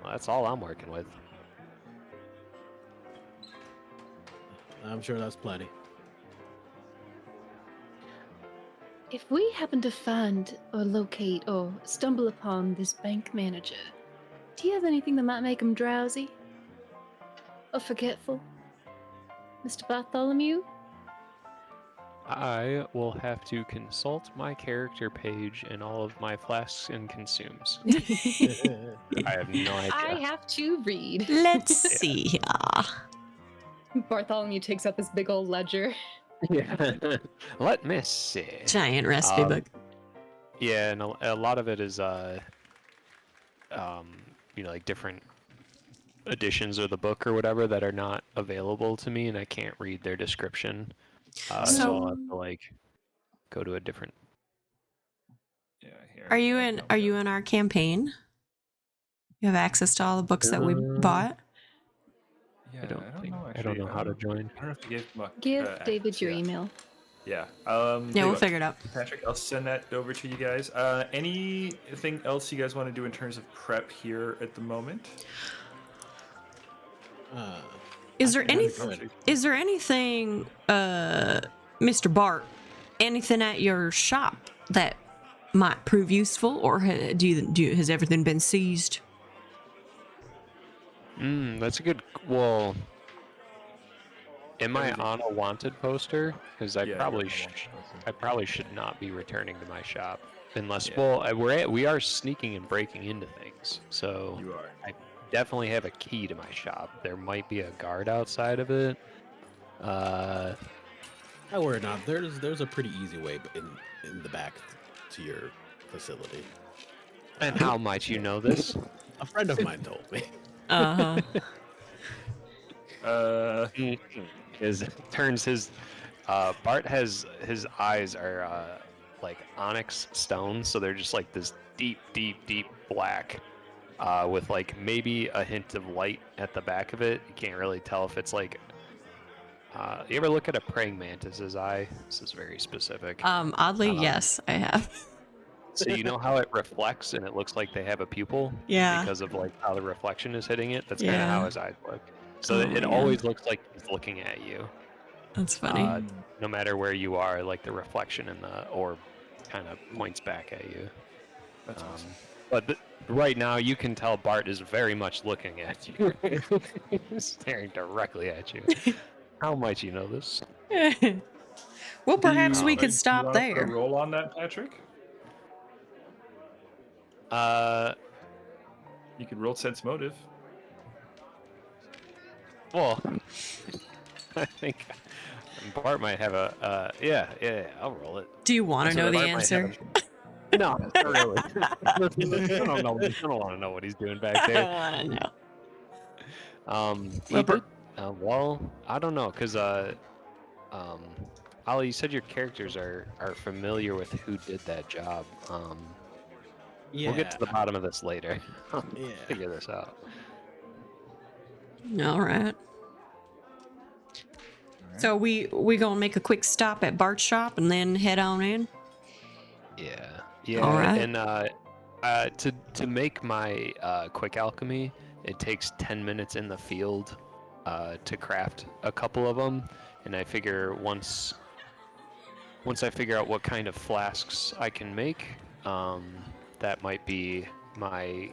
that's all I'm working with. I'm sure that's plenty. If we happen to find or locate or stumble upon this bank manager, do you have anything that might make him drowsy? Or forgetful? Mr. Bartholomew? I will have to consult my character page and all of my flasks and consumes. I have no idea. I have to read. let's see. Bartholomew takes out this big old ledger. Yeah. Let me see. Giant recipe book. Yeah, and a lot of it is like different editions of the book or whatever that are not available to me, and I can't read their description. So I'll have to like go to a different. Yeah. Here. Are you in our campaign? You have access to all the books that we bought. Yeah, I don't actually. know how to join. I don't know if you gave Give access, David your yeah. email. Yeah. Yeah, we'll figure it out. Patrick, I'll send that over to you guys. Anything else you guys want to do in terms of prep here at the moment? Is there any? good. Is there anything, Mr. Bart? Anything at your shop that might prove useful, or has everything been seized? That's a good. Well, am I on a wanted poster? Because I Yeah, probably you're on a wanted poster. I probably should not be returning to my shop unless. Yeah. Well, we are sneaking and breaking into things. things. So You are. I definitely have a key to my shop. There might be a guard outside of it. I worry not. There's a pretty easy way in the back to your facility. And how might you know this? A friend of mine told me. Uh huh. His turns his Bart has his eyes are like onyx stone, so they're just like this deep black, with like maybe a hint of light at the back of it. You can't really tell if it's like. You ever look at a praying mantis's eye? This is very specific. Oddly, yes, I have. So you know how it reflects and it looks like they have a pupil? Yeah. Because of like how the reflection is hitting it. That's kind of Yeah. how his eyes look. So Oh, it man. always looks like he's looking at you. That's funny. No matter where you are, like the reflection in the orb kind of points back at you. That's awesome. But right now you can tell Bart is very much looking at you. He's staring directly at you. How might you know this? Well, perhaps we Do could you stop wanna put a there. roll on that, Patrick. You could roll sense motive. Well, I think Bart might have a. Yeah, I'll roll it. Do you want to know the Bart might have answer? No, not really. I don't know. I don't want to know what he's doing back there. I know. He Well, did. Well, I don't know, cause Ollie, you said your characters are familiar with who did that job. Yeah. We'll get to the bottom of this later. Yeah. Figure this out. All right. So we gonna make a quick stop at Bart's shop and then head on in. Yeah. All right. And to make my quick alchemy, it takes 10 minutes in the field to craft a couple of them, and I figure once I figure out what kind of flasks I can make, that might be my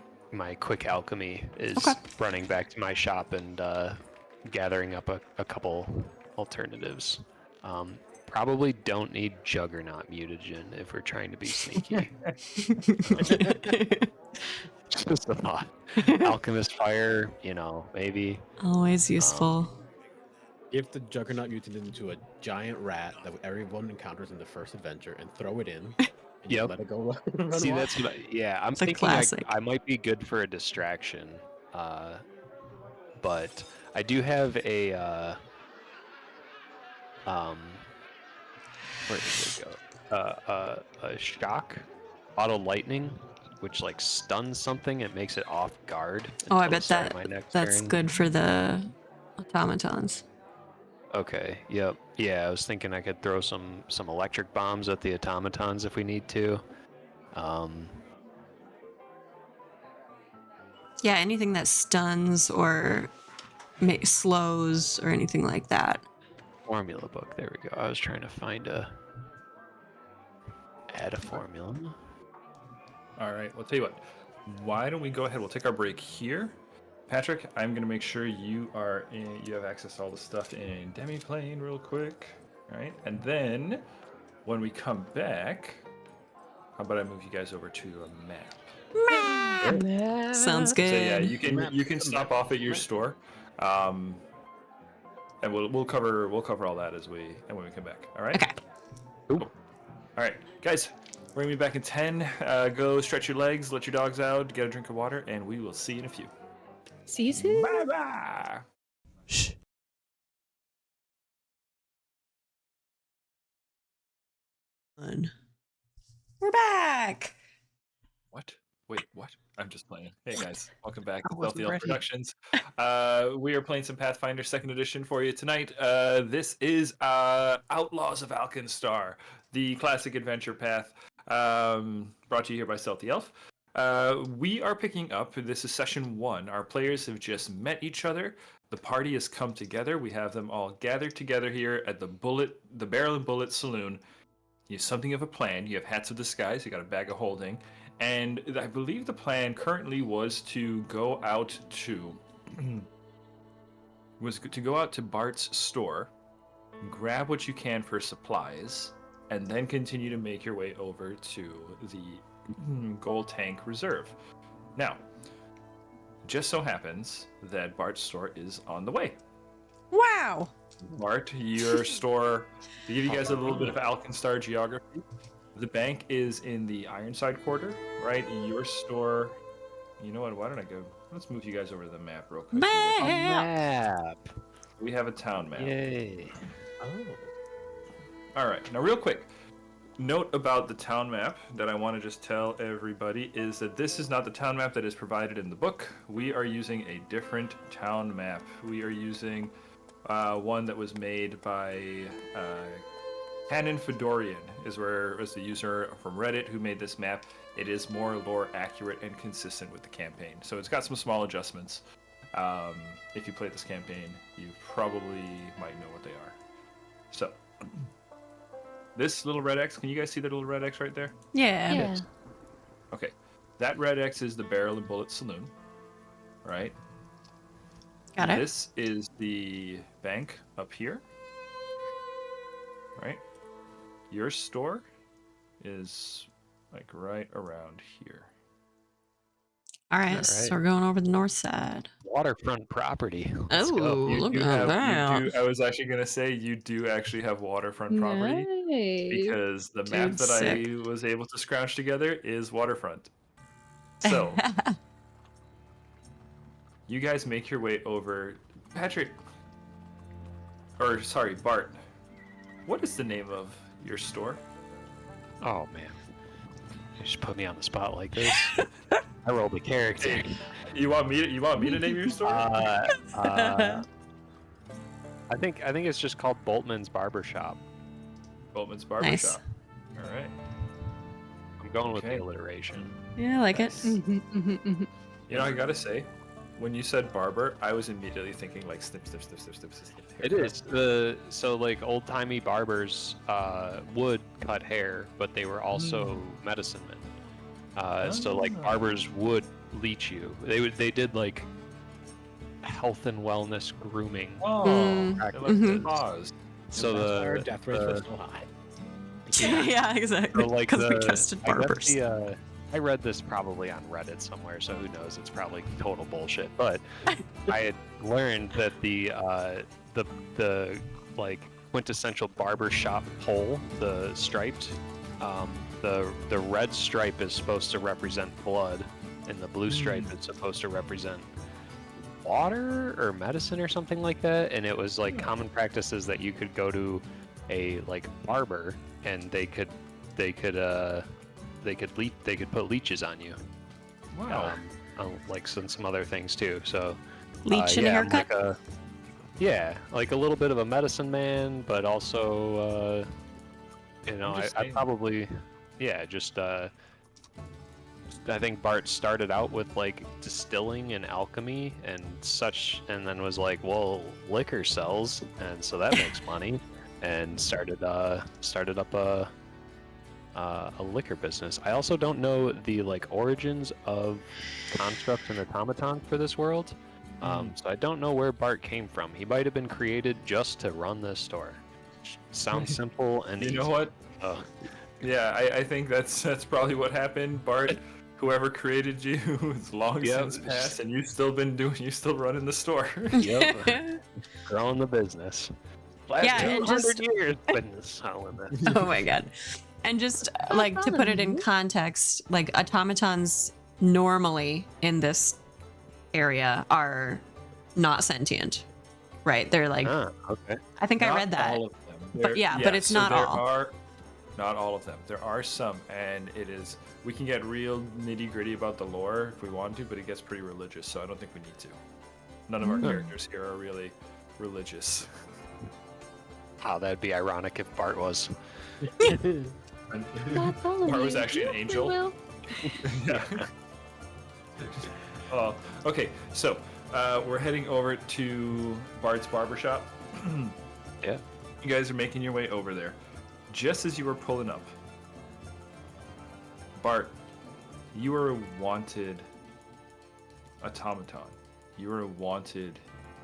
quick alchemy is Okay. running back to my shop and gathering up a couple alternatives. Probably don't need Juggernaut mutagen if we're trying to be sneaky. Just a thought. Alchemist fire, maybe. Always useful. Give the Juggernaut mutant into a giant rat that everyone encounters in the first adventure and throw it in. And Yep. Let it go. Run See, wild. that's what I'm The thinking classic. I might be good for a distraction. But I do have a where did it go? A shock auto lightning, which like stuns something and makes it off guard. Oh, I until the bet start of my next that's turn. good for the automatons. Okay. Yep. Yeah, I was thinking I could throw some electric bombs at the automatons if we need to. Yeah, anything that stuns or slows or anything like that. Formula book. There we go. I was trying to find add a formula. All right. Well, tell you what. Why don't we go ahead? We'll take our break here. Patrick, I'm gonna make sure you have access to all the stuff in Demiplane real quick. All right. And then when we come back, how about I move you guys over to a map? Sounds So good. yeah, you can stop off at your store, and we'll cover all that when we come back. All right. Okay. Cool. All right, guys, we're gonna be back in 10. Go stretch your legs, let your dogs out, get a drink of water, and we will see you in a few. See you soon. Bye bye. Shh. We're back. What? Wait, what? I'm just playing. Hey guys, welcome back to I wasn't Stealthy Elf ready. Productions. We are playing some Pathfinder 2nd Edition for you tonight. This is Outlaws of Alkenstar, the classic adventure path, brought to you here by Stealthy Elf. We are picking up, this is session 1. Our players have just met each other. The party has come together. We have them all gathered together here at the Barrel and Bullet Saloon. You have something of a plan. You have hats of disguise. You got a bag of holding. And I believe the plan currently was to go out to Bart's store, grab what you can for supplies, and then continue to make your way over to the Gold Tank Reserve. Now, just so happens that Bart's store is on the way. Wow. Bart, your store, to give you guys a little bit of Alkenstar geography, the bank is in the Ironside quarter, right? Your store, you know what, why don't I go, let's move you guys over to the map real quick. so you guys- Map. We have a town map. Yay. Oh. All right, now real quick, note about the town map that I want to just tell everybody is that this is not the town map that is provided in the book. We are using a different town map. We are using one that was made by Canon Fedorian is the user from Reddit who made this map. It is more lore accurate and consistent with the campaign. So it's got some small adjustments. If you play this campaign, you probably might know what they are. So this little red X, can you guys see that little red X right there? Yeah. Yeah. Okay. That red X is the Barrel and Bullet Saloon, right? Got it. This is the bank up here, right? Your store is like right around here. All right, All so right. we're going over the north side. Waterfront property. Let's Oh, go. look do at have, that. I was actually gonna say you do actually have waterfront property Nice. because the map Dude, that sick. I was able to scrounge together is waterfront. So you guys make your way over. Patrick, or sorry, Bart. What is the name of your store? Oh man. You just put me on the spot like this. I rolled a character. Hey, you want me to name your store? I think it's just called Boltman's Barbershop. Boltman's Nice. Barbershop. All right. I'm going with Okay. the alliteration. Yeah, I like Nice. it. You know, I gotta say, when you said barber, I was immediately thinking like snip, snip, snip, snip, snip, snip. It is so like old timey barbers would cut hair, but they were also medicine men. So like Ah. barbers would leech you. They did like health and wellness grooming. Oh, Mm. I like the Mhm. pause. So That's why our the death rates were so high. Yeah, exactly. so like Because we the- trusted I guess barbers. the, I read this probably on Reddit somewhere, so who knows? It's probably total bullshit. But I had learned that the like quintessential barber shop pole, the striped, the red stripe is supposed to represent blood, and the blue stripe is supposed to represent water or medicine or something like that. And it was like common practices that you could go to a like barber and they could put leeches on you. Wow. Like some other things too. So Leech and a yeah, I'm haircut. like a little bit of a medicine man, but also you know, I Interesting. probably just I think Bart started out with like distilling and alchemy and such, and then was like, well, liquor sells, and so that makes money, and started up a liquor business. I also don't know the like origins of construct and automaton for this world, so I don't know where Bart came from. He might have been created just to run this store. Sounds simple and You easy. know what? Oh, Yeah, I think that's probably what happened. Bart, whoever created you is long Yep. since passed, and you're still running the store. yep. Growing the business. Last Yeah, and 200 just- years been selling this. Oh my god. And just like to put it in context, like automatons normally in this area are not sentient. Right? They're like Ah, okay. I think I Not read that. all of them. But yeah, but it's so not there all. Are, not all of them. There are some, and it is. We can get real nitty gritty about the lore if we want to, but it gets pretty religious, so I don't think we need to. None of our characters here are really religious. Oh, that'd be ironic if Bart was. Bart was actually an angel. Yeah. Okay, so we're heading over to Bart's barbershop. Yeah. You guys are making your way over there. Just as you were pulling up, Bart, you are a wanted automaton. You are a wanted,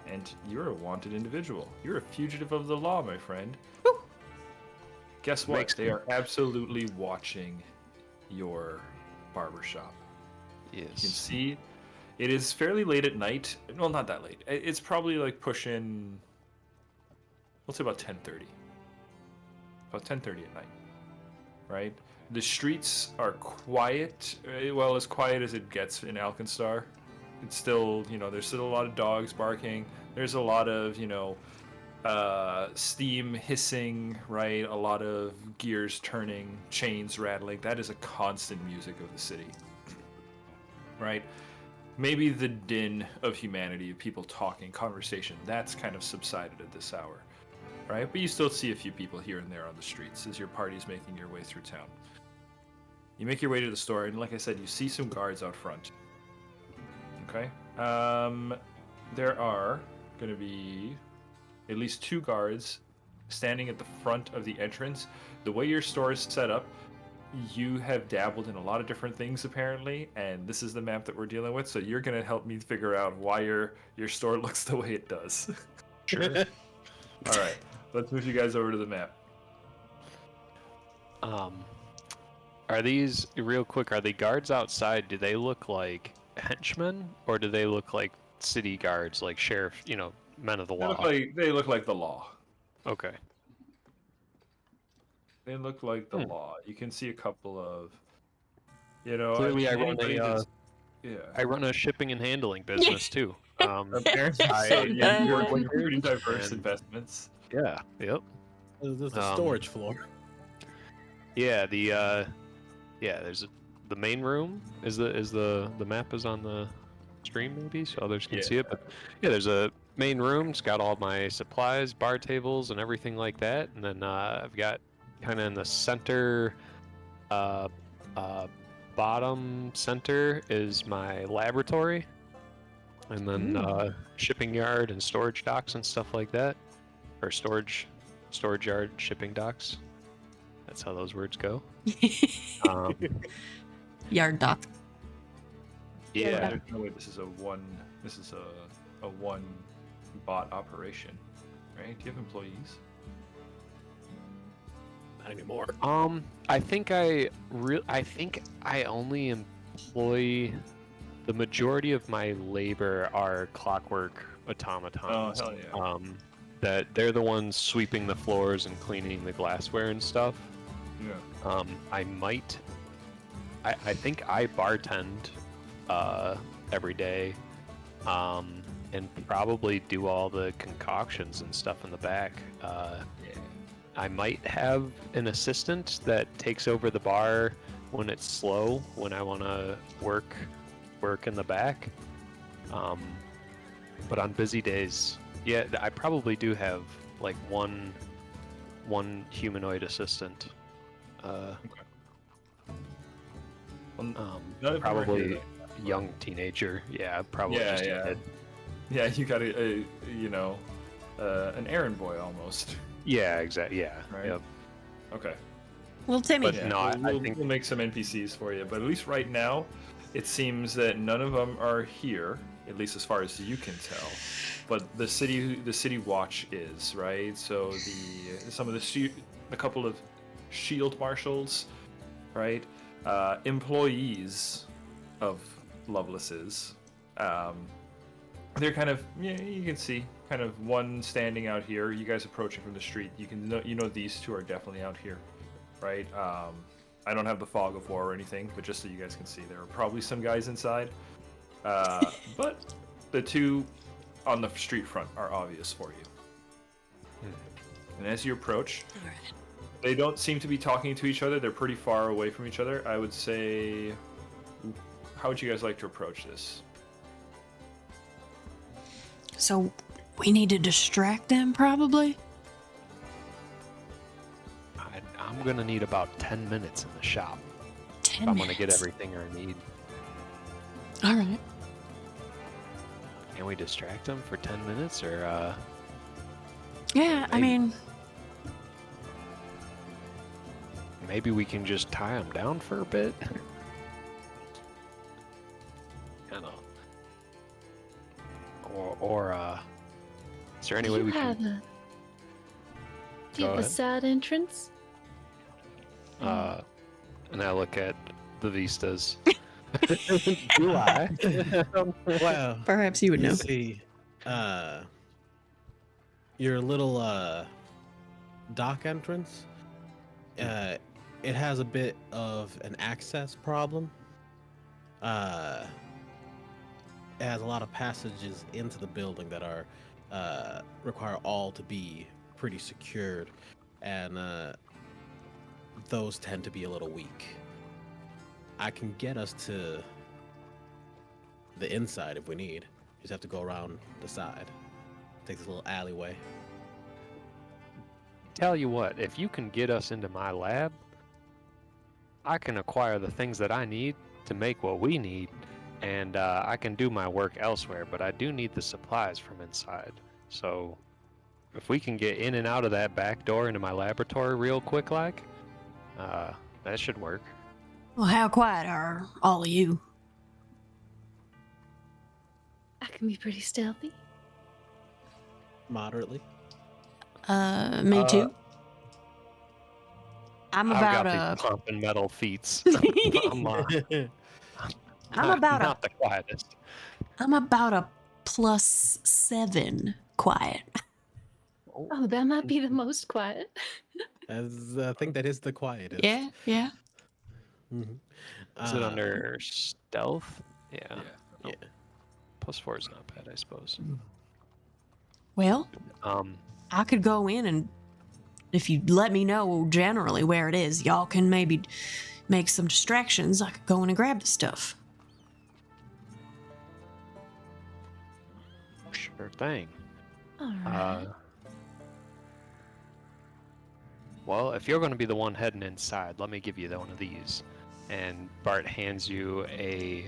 and you're a wanted individual. You're a fugitive of the law, my friend. Guess what? Makes They are absolutely watching your barbershop. You can Yes. see It is fairly late at night. Well, not that late. It's probably like pushing. Let's say about 10:30. About 10:30 at night, right? The streets are quiet. Well, as quiet as it gets in Alkenstar. It's still, there's still a lot of dogs barking. There's a lot of, steam hissing, right? A lot of gears turning, chains rattling. That is a constant music of the city, right? Maybe the din of humanity, of people talking, conversation, that's kind of subsided at this hour, right? But you still see a few people here and there on the streets as your party's making your way through town. You make your way to the store, and like I said, you see some guards out front. Okay? There are going to be at least 2 guards standing at the front of the entrance. The way your store is set up, you have dabbled in a lot of different things apparently, and this is the map that we're dealing with, so you're going to help me figure out why your store looks the way it does. Sure. All right, let's move you guys over to the map. Are these, real quick, are the guards outside, do they look like henchmen, or do they look like city guards, like sheriff, men of the law? They look like the law. Okay. They look like the law. You can see a couple of, Clearly, I run a shipping and handling business too. Apparently, so, you're work with pretty dudes diverse and- investments. Yeah. Yep. This is the storage floor. Yeah. There's the main room. The map is on the stream maybe, so others can see it. But yeah, there's a main room. It's got all my supplies, bar tables, and everything like that. And then I've got kind of in the center, bottom center is my laboratory, and then shipping yard and storage docks and stuff like that, or storage yard, shipping docks. That's how those words go. Yard dock. Yeah. There's no way this is a one bot operation, right? Do you have employees? Not anymore. I think I only employ, the majority of my labor are clockwork automatons. Oh, hell yeah. That they're the ones sweeping the floors and cleaning the glassware and stuff. Yeah. I think I bartend every day, and probably do all the concoctions and stuff in the back. I might have an assistant that takes over the bar when it's slow, when I want to work in the back. But on busy days, yeah, I probably do have like one humanoid assistant. Probably young teenager. Yeah, probably just a kid. Yeah, you got an errand boy almost. Yeah, exactly. Yeah. Right. Yep. Okay. Well, Timmy. But no, I think we'll make some NPCs for you, but at least right now, it seems that none of them are here, at least as far as you can tell. But the city watch is, right. So a couple of shield marshals, right, employees of Lovelace's. They're kind of, you can see kind of one standing out here. You guys approaching from the street. You know these 2 are definitely out here, right? I don't have the fog of war or anything, but just so you guys can see, there are probably some guys inside. But the 2 on the street front are obvious for you. And as you approach, they don't seem to be talking to each other. They're pretty far away from each other. I would say, how would you guys like to approach this? So we need to distract them, probably? I'm gonna need about 10 minutes in the shop. 10 I'm minutes. gonna get everything I need. All right. Can we distract them for 10 minutes, or Yeah, I Maybe. mean, maybe we can just tie them down for a bit? I don't know. Or is there any way we can? Do you Go have a ahead. sad entrance? And I look at the vistas. Do I? Well, Perhaps you would know. see, your little dock entrance, it has a bit of an access problem. It has a lot of passages into the building that are require all to be pretty secured, and those tend to be a little weak. I can get us to the inside if we need. Just have to go around the side. Take this little alleyway. Tell you what, if you can get us into my lab, I can acquire the things that I need to make what we need, and I can do my work elsewhere, but I do need the supplies from inside. So if we can get in and out of that back door into my laboratory real quick like, that should work. Well, how quiet are all of you? I can be pretty stealthy. Moderately. Me too. I'm I've about got these pumping metal feats. I'm, I'm about not the quietest. I'm about a +7 quiet. Oh, that might be the most quiet. As I think that is the quietest. Yeah, yeah. Mhm. Is it under stealth? Yeah. Yeah. Yeah. +4 is not bad, I suppose. Well, Um, I could go in, and if you let me know generally where it is, y'all can maybe make some distractions. I could go in and grab the stuff. sure thing. All right. Well, if you're going to be the one heading inside, let me give you one of these. And Bart hands you a,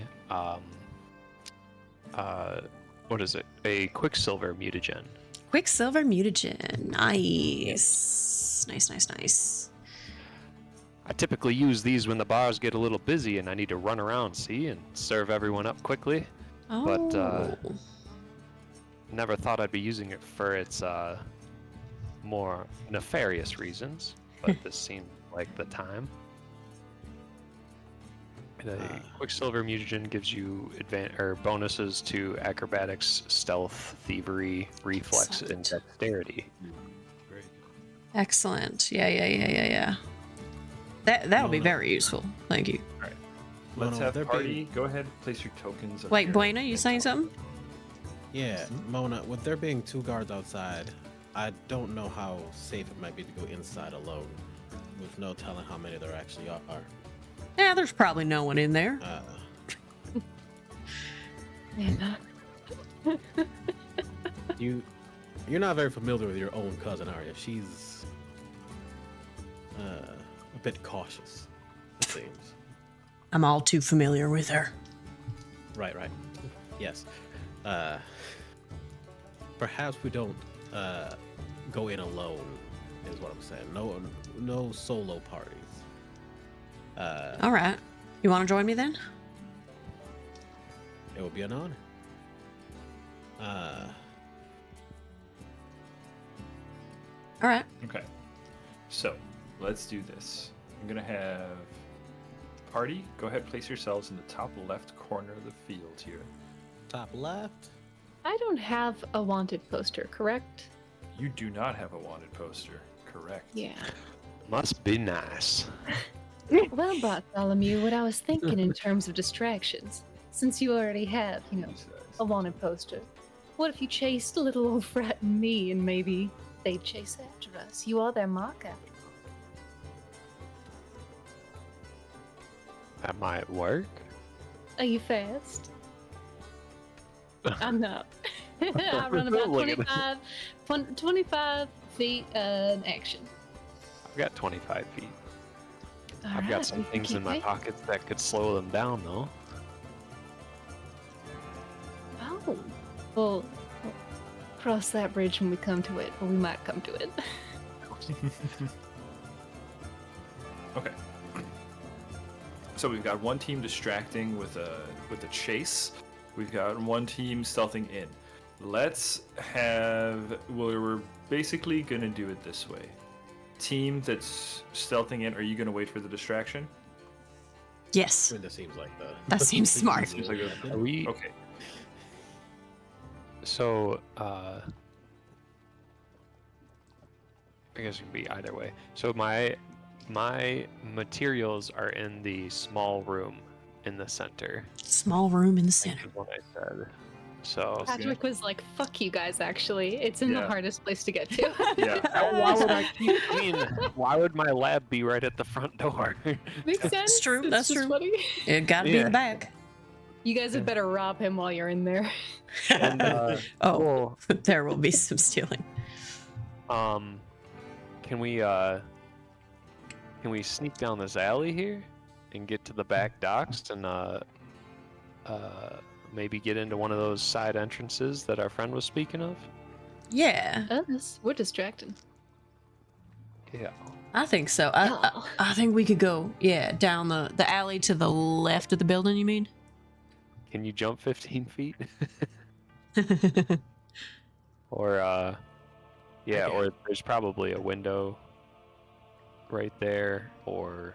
what is it? A Quicksilver mutagen. Quicksilver mutagen. Nice. Nice. I typically use these when the bars get a little busy and I need to run around, see, and serve everyone up quickly. Oh. But, never thought I'd be using it for its, more nefarious reasons, but this seemed like the time. The Quicksilver mutagen gives you bonuses to acrobatics, stealth, thievery, reflex, and Excellent. dexterity. Great. Excellent. Yeah. That'll be Well, very useful. Thank you. Let's Mona, have there party. being- Go ahead, place your tokens. up Wait, here. Buena, you saying something? Yeah, Mona, with there being 2 guards outside, I don't know how safe it might be to go inside alone, with no telling how many there actually are. Yeah, there's probably no one in there. Yeah. You're not very familiar with your own cousin, are you? She's a bit cautious, it seems. I'm all too familiar with her. Right. Yes. Perhaps we don't go in alone, is what I'm saying. No solo parties. All right. You want to join me then? It would be an honor. All right. Okay. So, let's do this. I'm gonna have party. Go ahead, place yourselves in the top left corner of the field here. Top left. I don't have a wanted poster, correct? You do not have a wanted poster. Correct. Yeah. Must be nice. Well, Bartholomew, what I was thinking in terms of distractions, since you already have, a wanted poster, what if you chased a little old frat and me and maybe they'd chase after us? You are their marker. That might work. Are you fast? I'm not. I run about Look at 25 feet in action. I've got 25 feet. I've Alright, got some we can things keep in my pace. pockets that could slow them down, though. Oh, well, cross that bridge when we come to it, or we might come to it. Okay. So we've got one team distracting with a chase. We've got one team stealthing in. We're basically gonna do it this way. Team that's stealthing in, are you gonna wait for the distraction? Yes, I mean, that seems like the. That seems smart. Seems like a- Are we? Okay. So, I guess it can be either way. So my materials are in the small room in the center. small room in the I center. think is what I said. So Patrick was like, "Fuck you guys." Actually, it's in the Yeah. hardest place to get to. Yeah. why would I keep? I mean, why would my lab be right at the front door? Makes sense. true, It's that's just true. funny. It gotta be Yeah. the back. You guys had better rob him while you're in there. And, Oh, well, there will be some stealing. can we sneak down this alley here and get to the back docks and maybe get into one of those side entrances that our friend was speaking of? Yeah, We're distracted. Yeah. I think so. I think we could go, down the alley to the left of the building, you mean? Can you jump 15 feet? Or yeah, Okay. or there's probably a window right there, or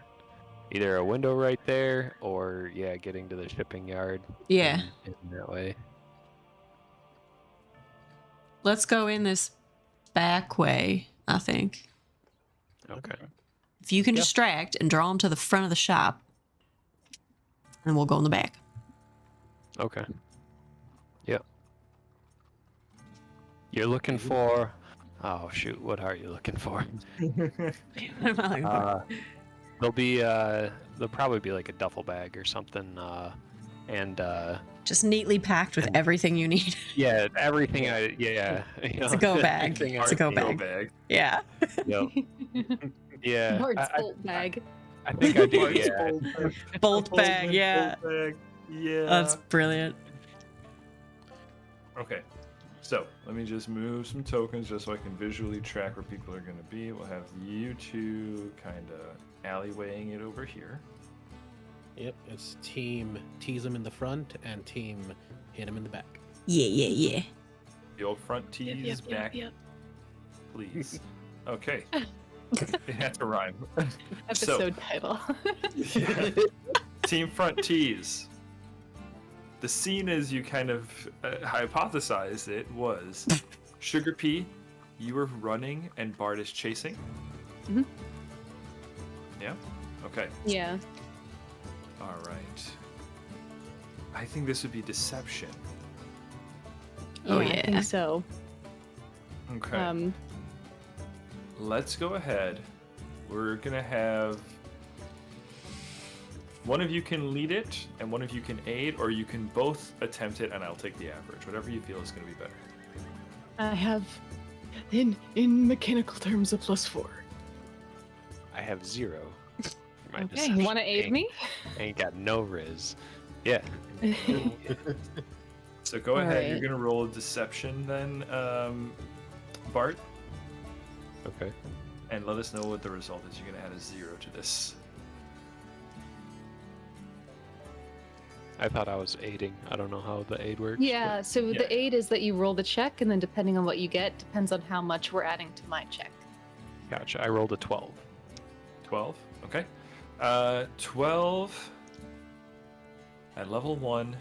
either a window right there, or yeah, getting to the shipping yard. Yeah. In that way. Let's go in this back way, I think. Okay. If you can Yeah. distract and draw them to the front of the shop, and we'll go in the back. Okay. Yep. You're looking for. Oh shoot! What are you looking for? What am I looking for? There'll probably be like a duffel bag or something, and Just neatly packed with everything you need. yeah, everything. It's a go bag. everything It's a go I- bag. Yeah. Yep. Yeah. Bart's bolt bag. I think I do. Bart's Yeah. bolt bag. Bolt bag, Bolt yeah. bag. Yeah. That's brilliant. Okay. So let me just move some tokens just so I can visually track where people are going to be. We'll have you two kind of alleywaying it over here. Yep, it's team tease him in the front and team hit him in the back. Yeah. The old front tees back, please. Okay. It had to rhyme. Episode title. Team front tees. The scene as you kind of hypothesized it was Sugar Pea, you were running and Bart is chasing. Mhm. Yeah? Okay. Yeah. All right. I think this would be deception. Oh, I yeah. think so. Okay. Let's go ahead. We're going to have one of you can lead it and one of you can aid, or you can both attempt it and I'll take the average. Whatever you feel is going to be better. I have, in mechanical terms, a +4. I have 0. For my Okay, deception. you want to aid me? Ain't got no riz. Yeah. So go ahead. You're Alright. going to roll a deception then, Bart, Okay. and let us know what the result is. You're going to add a 0 to this. I thought I was aiding. I don't know how the aid works. Yeah, so Yeah. the aid is that you roll the check, and then depending on what you get, depends on how much we're adding to my check. but gotcha. I rolled a 12. 12. Okay. 12 at level 1.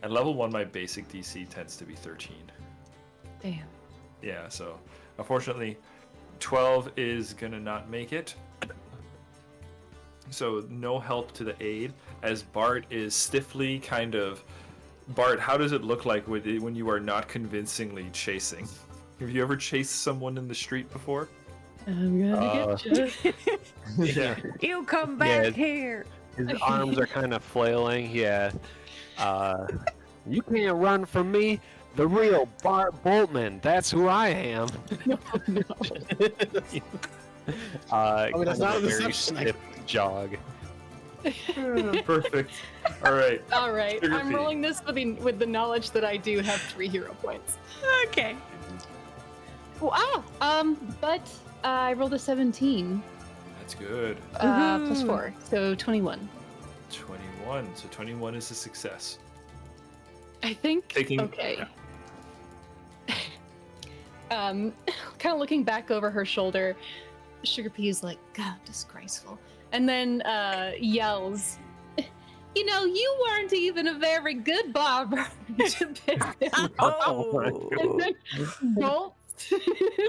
At level 1, my basic DC tends to be 13. Damn. Yeah, so unfortunately, 12 is gonna not make it. So no help to the aid, as Bart is stiffly kind of. Bart, how does it look like when you are not convincingly chasing? Have you ever chased someone in the street before? I'm gonna get you. Yeah. You come Yeah, back here. His arms are kind of flailing. Yeah. You can't run from me. The real Bart Boltman. That's who I am. I mean, that's kind not of a very deception, stiff jog. Perfect. All right. All right, Sugar I'm Pea. rolling this with the knowledge that I do have 3 hero points. Okay. Wow. But I rolled a 17. That's good. Plus Woohoo. 4, so 21. 21. So 21 is a success. I think. Taking- Okay. Kind of looking back over her shoulder, Sugar Pea is like, God, disgraceful. and then yells, "You know, you weren't even a very good barber." Oh, And then bolts.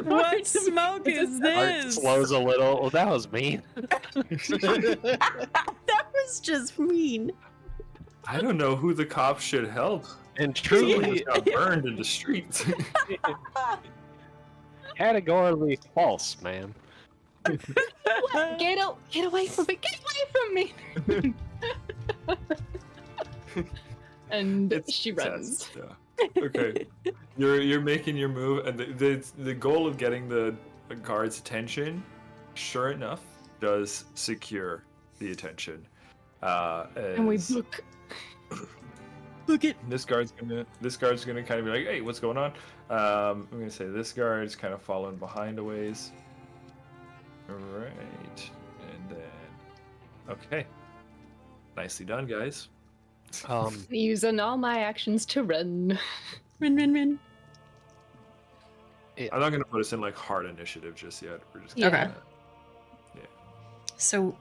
what smoke is Art this? slows a little. Well, that was mean. That was just mean. I don't know who the cops should help. And Someone truly, just got burned in the streets. categorically false, ma'am. Get away from me! Get away from me! And she runs. Yeah. Okay, you're making your move, and the goal of getting the guard's attention, sure enough, does secure the attention. And we as book. Look at. this guard's gonna kind of be like, hey, what's going on? I'm gonna say this guard's kind of following behind a ways. Right, and then okay, nicely done, guys. Using all my actions to run. Run. I'm not gonna put us in like hard initiative just yet. We're just Yeah. Okay. So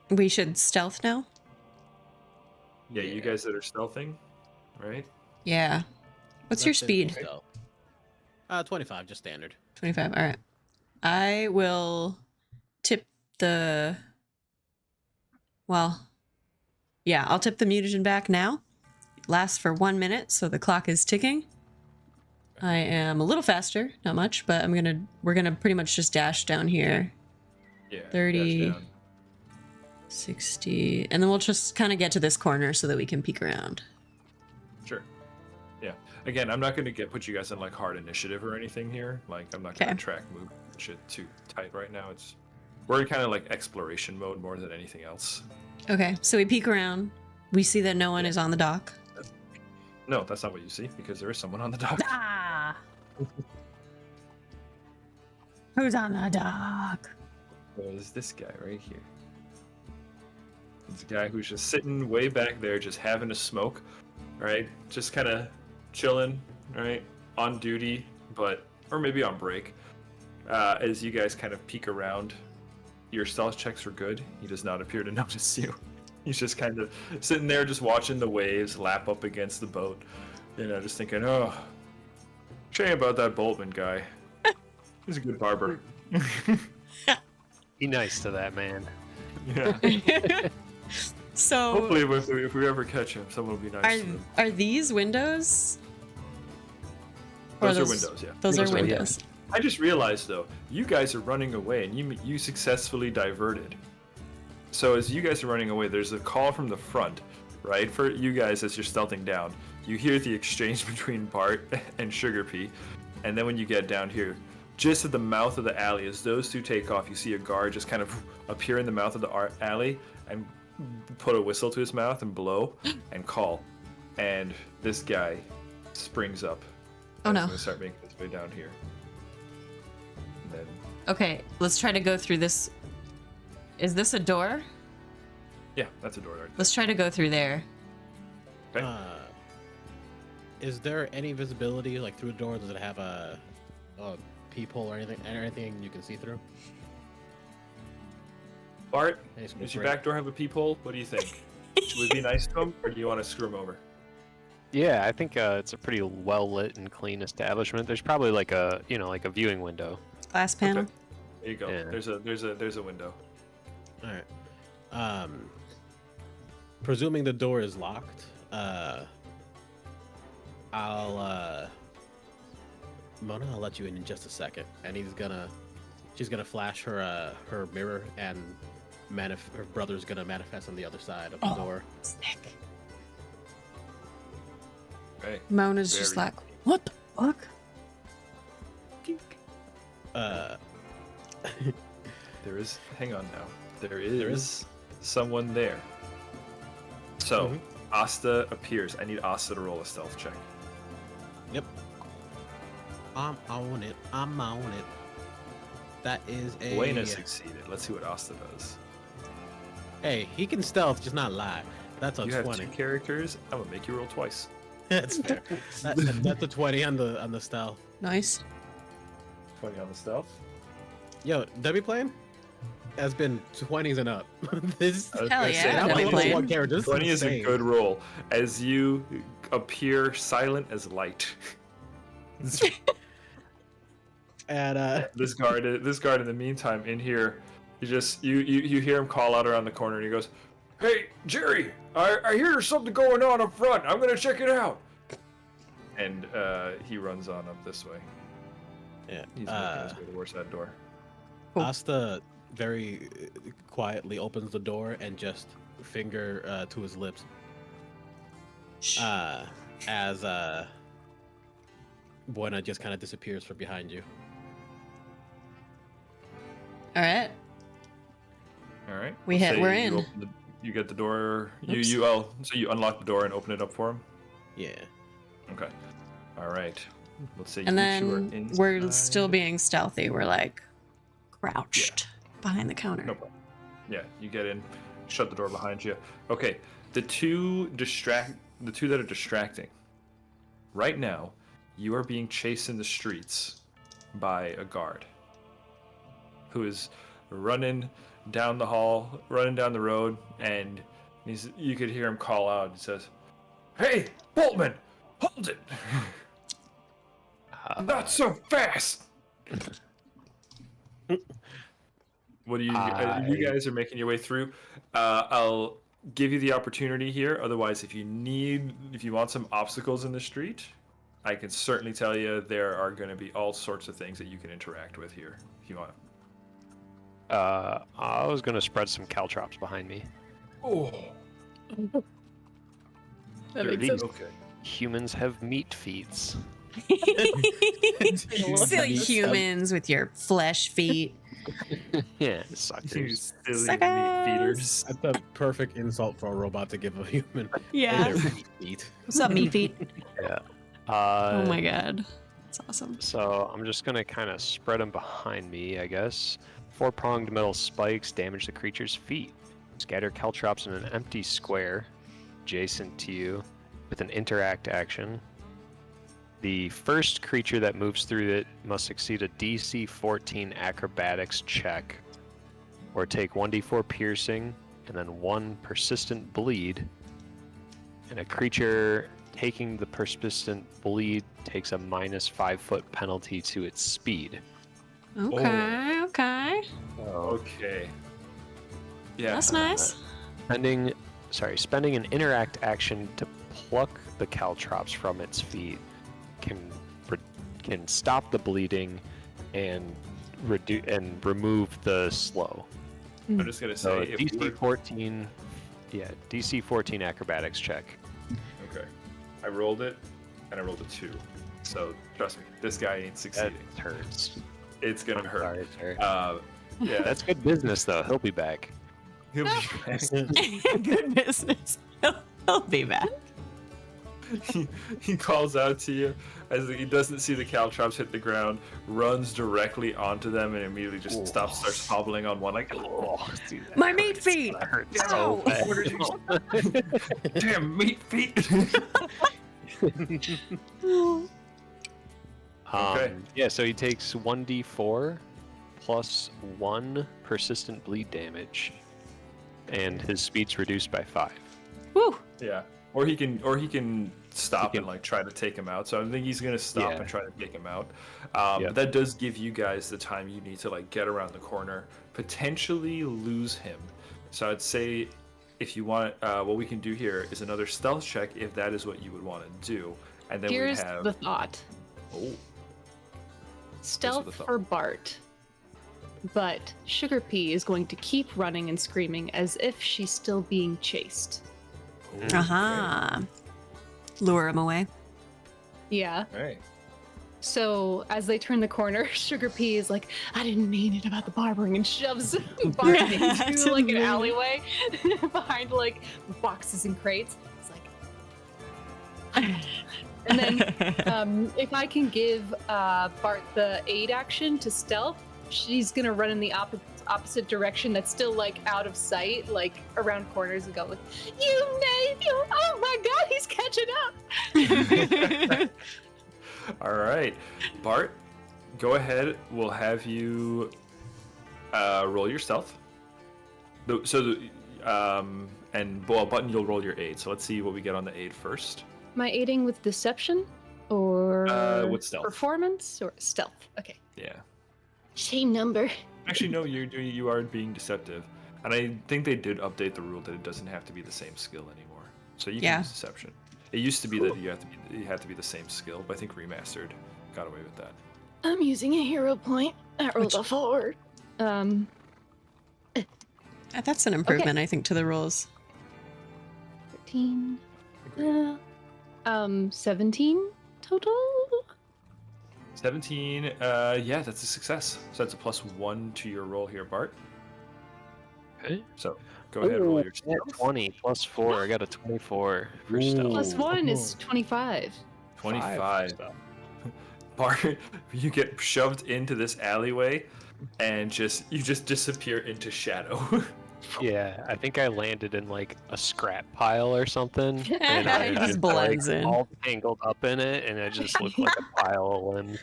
we should stealth now? Yeah, you guys that are stealthing, right? Yeah. What's your Let's say speed? stealth. 25, just standard. 25. All right. I will tip the. Well, yeah, I'll tip the mutagen back now. It lasts for 1 minute, so the clock is ticking. I am a little faster, not much, but we're gonna pretty much just dash down here. Yeah. 30. dash down. 60, and then we'll just kind of get to this corner so that we can peek around. Sure. Yeah. Again, I'm not gonna put you guys in like hard initiative or anything here. Like I'm not gonna Okay. track move shit too tight right now. We're in kind of like exploration mode more than anything else. Okay, so we peek around. We see that no one is on the dock. No, that's not what you see because there is someone on the dock. Ah! Who's on the dock? There's this guy right here. This guy who's just sitting way back there, just having a smoke, right? Just kind of chilling, right? On duty, or maybe on break. As you guys kind of peek around, your stealth checks are good. He does not appear to notice you. He's just kind of sitting there, just watching the waves lap up against the boat. You know, just thinking, oh, shame about that Boltman guy. He's a good barber. Be nice to that man. Yeah. So Hopefully, if we ever catch him, someone will be nice to him. are these windows? Or Those are windows, yeah. Those are Those windows. I just realized though, you guys are running away, and you successfully diverted. So as you guys are running away, there's a call from the front, right? For you guys as you're stealthing down, you hear the exchange between Bart and Sugar Pea, and then when you get down here, just at the mouth of the alley, as those two take off, you see a guard just kind of appear in the mouth of the alley and put a whistle to his mouth and blow and call, and this guy springs up. Oh, and no. He's gonna start making his way down here. And then Okay, let's try to go through this. Is this a door? yeah, that's a door right Let's try to go through there. there. Okay. Is there any visibility like through the door? Does it have a peephole or anything you can see through? Bart, Any sort of does your break? back door have a peephole? What do you think? Should we be nice to him, or do you want to screw him over? Yeah, I think it's a pretty well lit and clean establishment. There's probably like a viewing window. Glass panel. Okay. There you go. Yeah. There's a window. All right. Presuming the door is locked, Mona, I'll let you in just a second, and she's gonna flash her mirror, and her brother's gonna manifest on the other side of the door. Sick. Right. Mona's just Very like, what the fuck? There is. Hang on now. There is, There is? someone there. So, Mhm. Asta appears. I need Asta to roll a stealth check. Yep. I'm on it. That is a. Buena succeeded. Let's see what Asta does. Hey, he can stealth, just not lie. That's a You have 20. 2 characters. I'm gonna make you roll twice. That's fair. That's a 20 on the stealth. Nice. 20 on the stealth. Yo, Debbie playing? has been 20s and up. This I was Hell gonna yeah, say, I've not never 20 played. one character. This 20 is a insane. good roll as you appear silent as light. And This guard in the meantime in here, you hear him call out around the corner and he goes, "Hey Jerry, I hear there's something going on up front. I'm gonna check it out." And he runs on up this way. yeah, He's making his way towards that door. Cool. Asta very quietly opens the door and just finger to his lips. As Buena just kind of disappears from behind you. All right. All right. We're in. You get the door. Oops. So you unlock the door and open it up for him. Yeah. Okay. All right. Let's say And you two are then we're inside. still being stealthy. We're like crouched behind the counter. No problem. Yeah, you get in, shut the door behind you. Okay, the two that are distracting. Right now, you are being chased in the streets by a guard who is running down the hall, running down the road, and you could hear him call out. He says, "Hey, Boltman, hold it! Not so fast!" What do you guys are making your way through? I'll give you the opportunity here. Otherwise, if you want some obstacles in the street, I can certainly tell you there are going to be all sorts of things that you can interact with here if you want. I was gonna spread some caltrops behind me. Oh, That makes sense. okay. Humans have meat feet. Silly humans with your flesh feet. Yeah, You suckers. silly Suckers. meat feeders. That's the perfect insult for a robot to give a human. Yeah. Their feet. What's up, meat feet? Yeah. Oh my god. That's awesome. So I'm just gonna kind of spread them behind me, I guess. 4-pronged metal spikes damage the creature's feet. Scatter caltrops in an empty square adjacent to you with an interact action. The first creature that moves through it must succeed a DC 14 acrobatics check, or take 1d4 piercing and then 1 persistent bleed. And a creature taking the persistent bleed takes a -5-foot penalty to its speed. Okay, okay. Okay. Yeah. That's nice. Spending an interact action to pluck the caltrops from its feet can stop the bleeding and remove the slow. I'm just gonna So say if DC we're- 14, DC 14 acrobatics check. Okay. I rolled it, and I rolled a 2. So trust me, this guy ain't That succeeding. hurts. It's gonna I'm hurt. sorry, sir. Yeah, That's good business though. He'll be back. he'll be back. Good business. He'll be back. He calls out to you as he doesn't see the caltrops hit the ground, runs directly onto them, and immediately just starts hobbling on one like, Oh, see, that My meat hurts. feet! That hurts Ow. so bad. damn meat feet. Okay. Yeah, so he takes 1d4 plus 1 persistent bleed damage, and his speed's reduced by 5. Woo. Yeah, or he can stop and like try to take him out. So I think he's gonna stop Yeah. and try to take him out. Yep. But that does give you guys the time you need to like get around the corner, potentially lose him. So I'd say if you want, what we can do here is another stealth check if that is what you would want to do, and then Here's we have. the thought. Oh, Stealth the thought. for Bart. But Sugar Pea is going to keep running and screaming as if she's still being chased. Uh-huh. Lure him away. Yeah. All right. So as they turn the corner, Sugar Pea is like, I didn't mean it about the barbering, and shoves Bart into like an alleyway behind like boxes and crates. It's like, and then if I can give Bart the aid action to stealth, she's gonna run in the opposite direction that's still like out of sight, like around corners, and go with, "You made you! Oh my God, he's catching up!" All right, Bart, go ahead. We'll have you roll your stealth. Button, you'll roll your aid. So let's see what we get on the aid first. Am I aiding with deception or with stealth. performance or stealth? Okay. Yeah. Shame number. Actually, no, you are being deceptive, and I think they did update the rule that it doesn't have to be the same skill anymore. So you can use deception. It used to be that you had to be the same skill, but I think remastered got away with that. I'm using a hero point. I rolled a 4. That's an improvement, I think, to the rules. 13. 17 total. 17. Yeah, that's a success. So that's a +1 to your roll here, Bart. Okay. So go ahead and roll your Yeah, stealth. 20 plus 4. I got a 24 for stealth. Plus 1 is 25. 25. Bart, you get shoved into this alleyway, and you just disappear into shadow. Yeah, I think I landed in like a scrap pile or something. And I It just just, blends in. all tangled up in it, and I just look like a pile of limbs.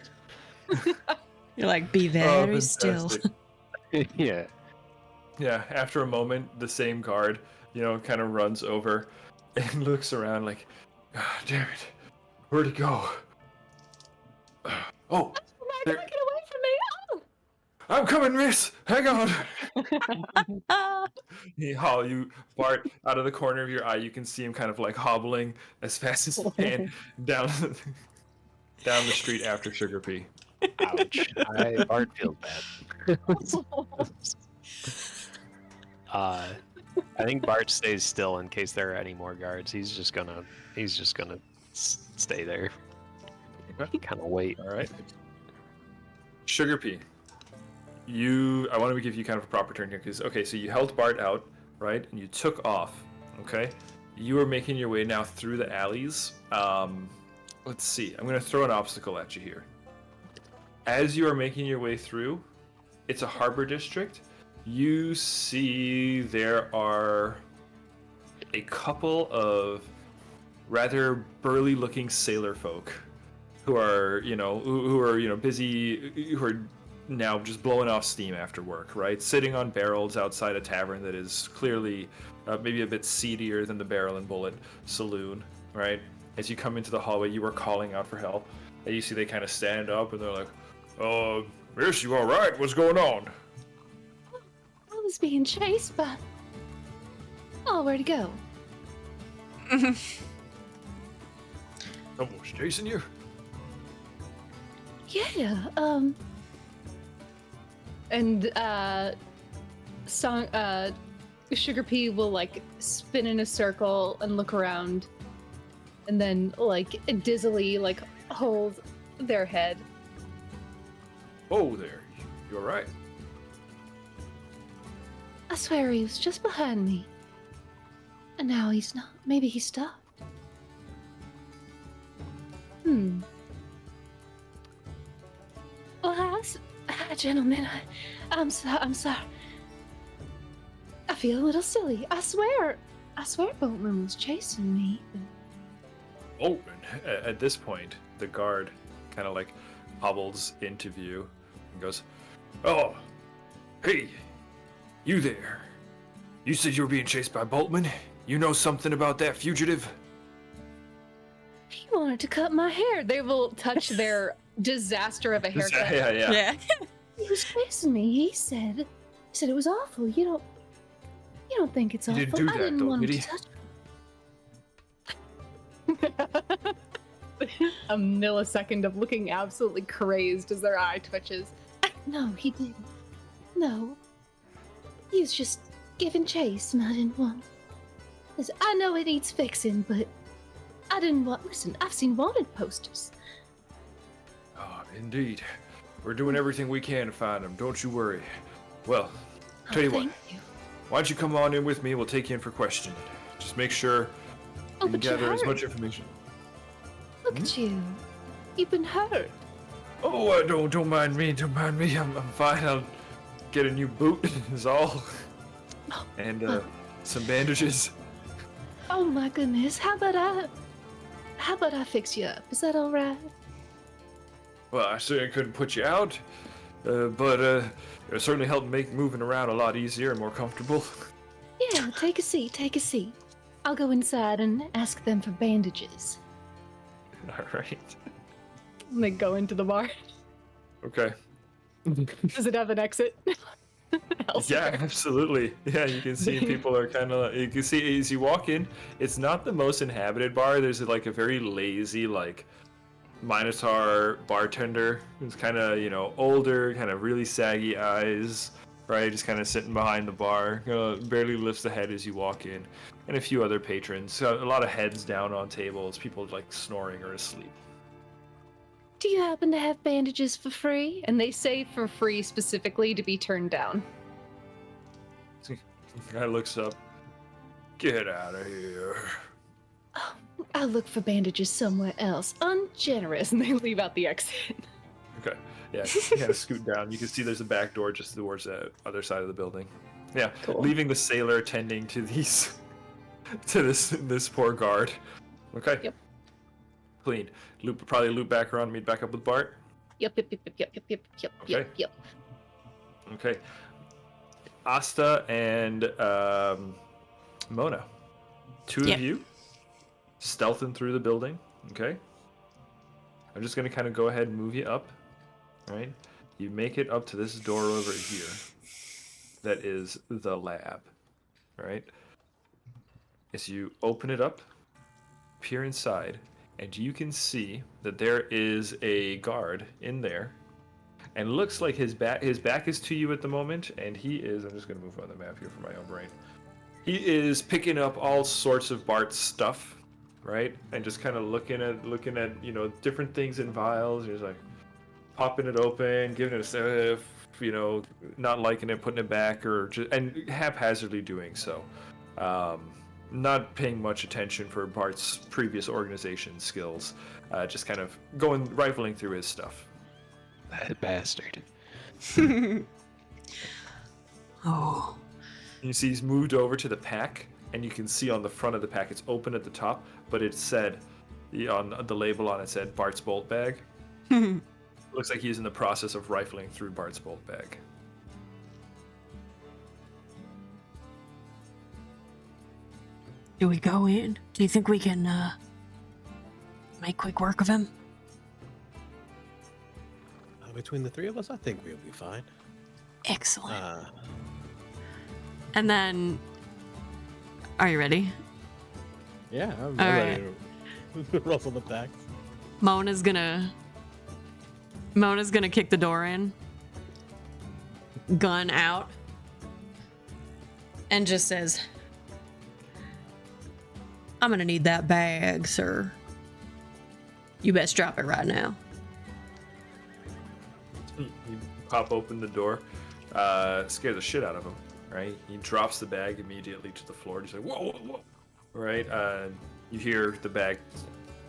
You're like, be very still. fantastic. Yeah. Yeah, after a moment, the same guard, kind of runs over and looks around like, "Ah, damn it, where'd he go? Oh, Get away from me! Oh! I'm coming, miss. Hang on." You, Bart, out of the corner of your eye, you can see him kind of like hobbling as fast as he can down the street after Sugar Pea. Ouch. Bart feels bad. I think Bart stays still in case there are any more guards. He's just gonna stay there. Kind of wait. All right. Sugar Pea. I want to give you kind of a proper turn here because, so you held Bart out, right? And you took off, okay? You are making your way now through the alleys. Let's see. I'm going to throw an obstacle at you here. As you are making your way through, it's a harbor district. You see there are a couple of rather burly-looking sailor folk who are, busy, who are now just blowing off steam after work, right? Sitting on barrels outside a tavern that is clearly maybe a bit seedier than the Barrel and Bullet Saloon, right? As you come into the hallway, you are calling out for help. And you see they kind of stand up and they're like, miss, you all right? What's going on? I was being chased by... Oh, where'd he go? Someone's chasing you? Yeah, And, Sugar Pea will, like, spin in a circle and look around. And then, like, dizzily, like, hold their head. Oh, there. You all right? I swear he was just behind me. And now he's not. Maybe he stopped. Well, hi, gentlemen. I'm sorry. I feel a little silly. I swear Boatman was chasing me. Oh, and at this point, the guard kind of like hobbles into view and goes, "Oh, hey, you there. You said you were being chased by Boltman. You know something about that fugitive?" He wanted to cut my hair. They will touch their disaster of a haircut. Yeah. He was chasing me. He said it was awful. You don't think it's He awful? didn't do I that, didn't though, want him did to touch. A millisecond of looking absolutely crazed as their eye twitches. No, he didn't. No. He was just giving chase, and I didn't want. Listen, I know it needs fixing, but I didn't want. Listen, I've seen wanted posters. Oh, indeed. We're doing everything we can to find him. Don't you worry. Well, tell you what. Thank you. Why don't you come on in with me? We'll take you in for questioning. Just make sure Oh, you but you're gather as hurt. much information. Look at you. You've been hurt. Oh, don't mind me. Don't mind me. I'm fine. I'll get a new boot. Is all. And some bandages. Oh my goodness. How about I fix you up? Is that all right? Well, I certainly couldn't put you out, but it certainly helped make moving around a lot easier and more comfortable. Take a seat, take a seat. I'll go inside and ask them for bandages. All right. And they go into the bar. Okay. Does it have an exit? Yeah, absolutely. Yeah, you can see people are kind of. You can see as you walk in, it's not the most inhabited bar. There's like a very lazy, like Minotaur bartender who's kind of older, kind of really saggy eyes, right? Just kind of sitting behind the bar, barely lifts a head as you walk in, and a few other patrons. So a lot of heads down on tables, people like snoring or asleep. Do you happen to have bandages for free? And they say for free specifically to be turned down. Guy looks up. Get out of here. Oh, I'll look for bandages somewhere else. Ungenerous. And they leave out the exit. Okay. Yeah, you kind of scoot down. You can see there's a back door just towards the other side of the building. Yeah, Cool. leaving the sailor tending to these, to this poor guard. Okay. Yep. Clean. Probably loop back around, meet back up with Bart. Yep. Okay. Okay. Asta and Mona. Two Yeah. of you stealthing through the building. Okay. I'm just gonna kind of go ahead and move you up. Right? You make it up to this door over here. That is the lab. Right? As you open it up, peer inside, and you can see that there is a guard in there. And looks like his back is to you at the moment, and he is. I'm just gonna move on the map here for my own brain. He is picking up all sorts of Bart's stuff, right? And just kind of looking at different things in vials. He's like popping it open, giving it a sniff, not liking it, putting it back, and haphazardly doing so. Not paying much attention for Bart's previous organization skills. Just kind of rifling through his stuff. That bastard. Oh. You see he's moved over to the pack, and you can see on the front of the pack, it's open at the top, but it said, on the label on it said Bart's Bolt Bag. Looks like he's in the process of rifling through Bart's Bolt Bag. Do we go in? Do you think we can make quick work of him? Between the three of us, I think we'll be fine. Excellent. And then, are you ready? Yeah, I'm All ready to rustle the pack. Mona's gonna kick the door in, gun out, and just says, "I'm gonna need that bag, sir. You best drop it right now." You pop open the door, scare the shit out of him, right? He drops the bag immediately to the floor. He's like, whoa, whoa, whoa, right? You hear the bag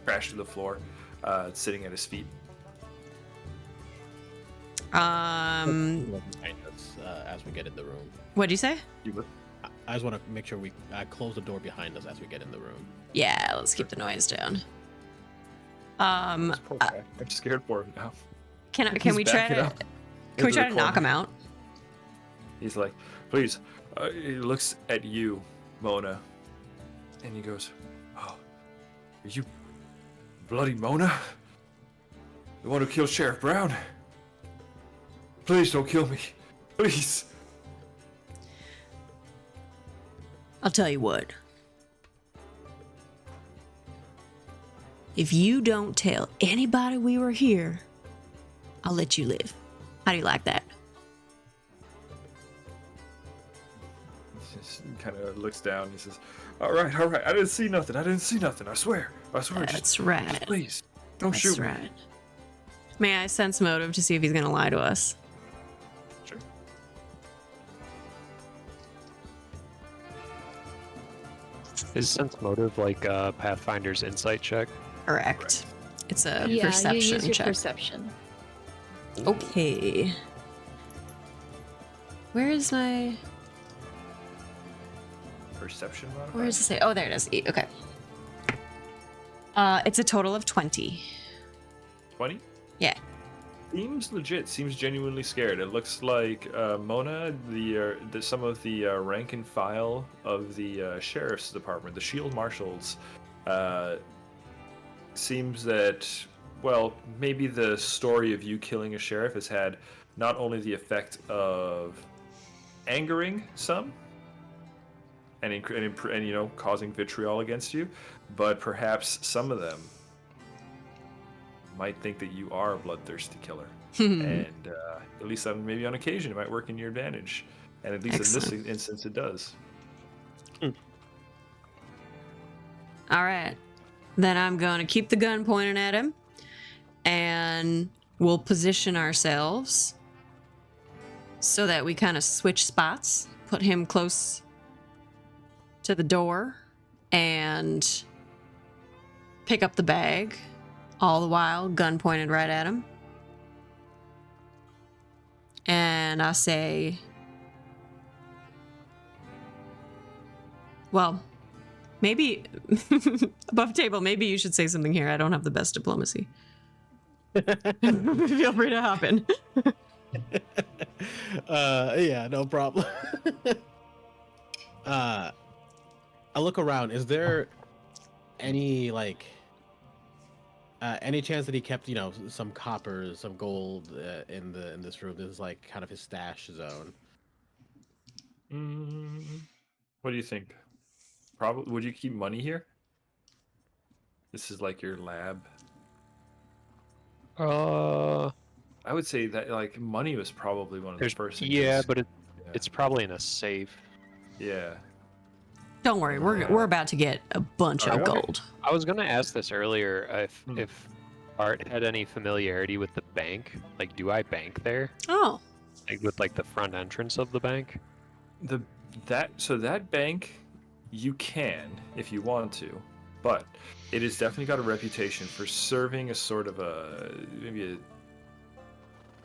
crash to the floor, sitting at his feet. Behind us, as we get in the room. What'd you say? I just want to make sure we close the door behind us as we get in the room. Yeah, let's keep the noise down. This poor guy. I'm scared for him now. Can He's we try backing to up can we into try the to knock corner. him out? He's like, please. He looks at you, Mona, and he goes, "Oh, are you bloody Mona? The one who killed Sheriff Brown? Please don't kill me. Please." I'll tell you what. If you don't tell anybody we were here, I'll let you live. How do you like that? He just kind of looks down. He says, all right. I didn't see nothing. I swear. That's right. Just please, don't That's shoot me." right. May I sense motive to see if he's gonna lie to us? Sure. Is sense motive like Pathfinder's insight check? Correct. It's a Yeah, perception you use your check. perception. Okay. Where is my? Perception modifier? Where does it say? Oh, there it is. Okay. It's a total of 20. 20? Yeah. Seems legit. Seems genuinely scared. It looks like Mona, some of the rank and file of the sheriff's department, the shield marshals. Seems that, well, maybe the story of you killing a sheriff has had not only the effect of angering some and you know, causing vitriol against you, but perhaps some of them might think that you are a bloodthirsty killer. And at least maybe on occasion it might work in your advantage, and at least Excellent. in this instance it does. All right. Then I'm going to keep the gun pointed at him, and we'll position ourselves so that we kind of switch spots, put him close to the door, and pick up the bag, all the while gun pointed right at him. And I say, well, maybe above table, maybe you should say something here. I don't have the best diplomacy. Feel free to hop in. Yeah, no problem. I look around. Is there any any chance that he kept, you know, some copper, some gold in this room? This is like kind of his stash zone. What do you think? Probably. Would you keep money here? This is like your lab. I would say that like money was probably one of the first things. Yeah, but it's probably in a safe. Yeah. Don't worry, we're about to get a bunch of gold. I was gonna ask this earlier if Art had any familiarity with the bank. Like, do I bank there? Oh. Like with like the front entrance of the bank? That bank, you can if you want to, but it has definitely got a reputation for serving a sort of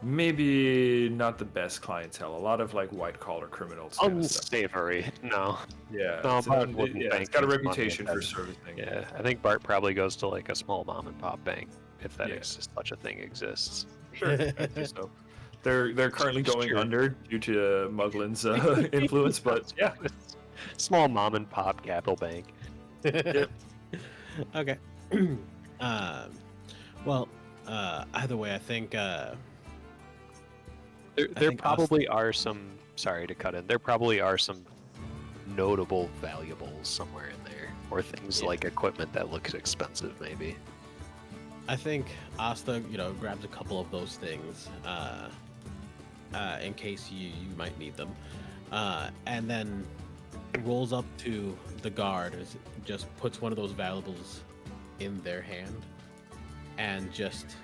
maybe not the best clientele. A lot of like white collar criminals. Kind of stuff. Unsavory. No. Yeah. No, Bart it's got a reputation for servicing. Yeah, I think Bart probably goes to like a small mom and pop bank if that such a thing exists. Sure. I think so. They're currently going under due to Muglin's influence, but yeah. Small mom and pop capital bank. Okay. Well, either way, I think there probably are some. Sorry to cut in. There probably are some notable valuables somewhere in there, or things like equipment that looks expensive, maybe. I think Asta, you know, grabs a couple of those things in case you might need them, and then rolls up to the guard, just puts one of those valuables in their hand, and just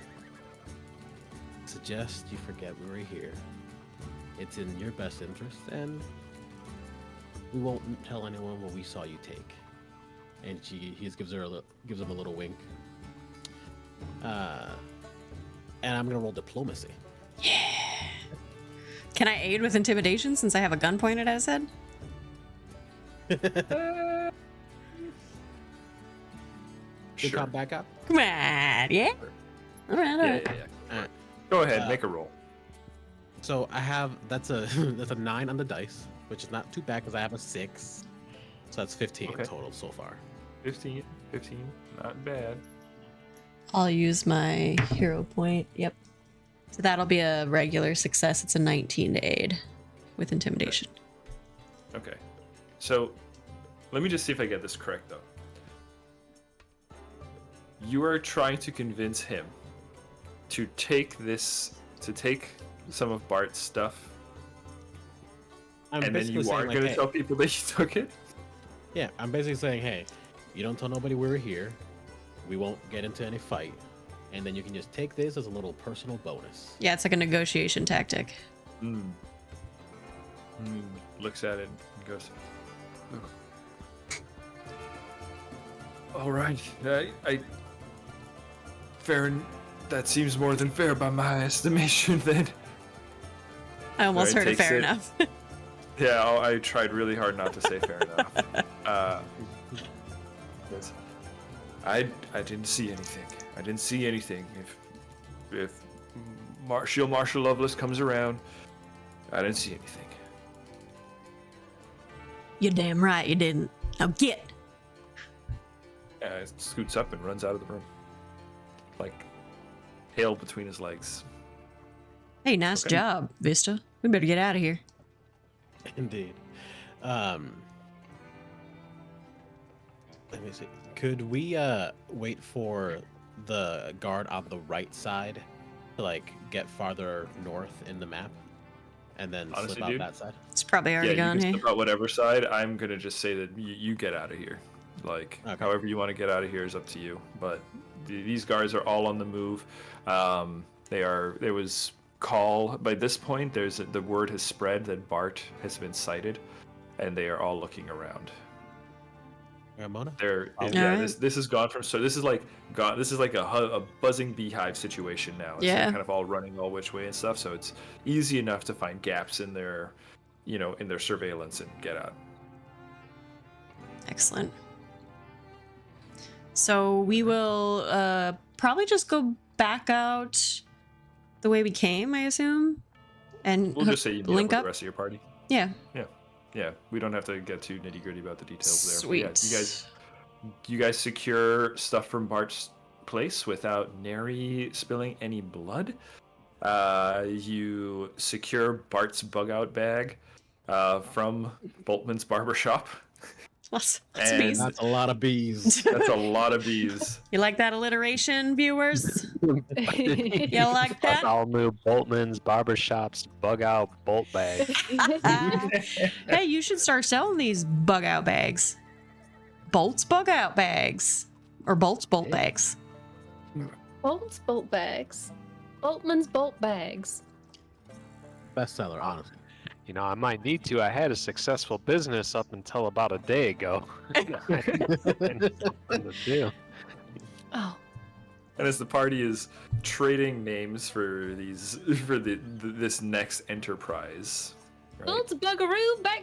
suggest you forget we were here. It's in your best interest, and we won't tell anyone what we saw you take. And he just gives him a little wink. And I'm gonna roll diplomacy. Yeah. Can I aid with intimidation since I have a gun pointed at his head? Good cop, bad cop. Come on, yeah. All right. Yeah. Go ahead, make a roll. So I have that's a 9 on the dice, which is not too bad because I have a 6. So that's 15 total so far. 15, not bad. I'll use my hero point. Yep. So that'll be a regular success. It's a 19 to aid with intimidation. Okay. So let me just see if I get this correct though. You are trying to convince him to take some of Bart's stuff, and then you are going to tell people that you took it? Yeah, I'm basically saying, hey, you don't tell nobody we were here. We won't get into any fight. And then you can just take this as a little personal bonus. Yeah, it's like a negotiation tactic. Looks at it and goes, all right, fair. That seems more than fair by my estimation then. I almost heard it fair enough. Yeah, I tried really hard not to say fair enough. I didn't see anything. If Shield Marshal Lovelace comes around. I didn't see anything. You're damn right you didn't. Now get. Scoots up and runs out of the room. Like, tail between his legs. Hey, nice Okay. job, Vista. We better get out of here. Indeed. Let me see. Could we wait for the guard on the right side to like get farther north in the map, and then Honestly, slip out dude, that side? It's probably already you gone can here. slip out whatever side. I'm gonna just say that you get out of here. Like, Okay. however you want to get out of here is up to you. But these guards are all on the move. There was call by this point. The word has spread that Bart has been sighted, and they are all looking around. Ramona? They're Oh. yeah. Alright. This has gone from this is like a buzzing beehive situation now. It's Yeah. like kind of all running all which way and stuff. So it's easy enough to find gaps in their, in their surveillance and get out. Excellent. So we will probably just go back out the way we came, I assume, and We'll just say you meet link up with up. the rest of your party. Yeah. Yeah, we don't have to get too nitty gritty about the details there. Sweet. But yeah, you guys secure stuff from Bart's place without nary spilling any blood. You secure Bart's bug out bag from Boltman's barbershop. Lots And bees. That's a lot of bees. That's a lot of bees. You like that alliteration, viewers? You like that? Bartholomew Boltman's Barbershop's Bug Out Bolt Bag. Hey, you should start selling these bug out bags. Bolt's bug out bags. Or Bolt's bolt bags. Bolt's bolt bags. Boltman's bolt bags. Bestseller, honestly. You know, I might need to. I had a successful business up until about a day ago. Something to do. Oh, And as the party is trading names for this next enterprise, right? Bolt's buggeroo back.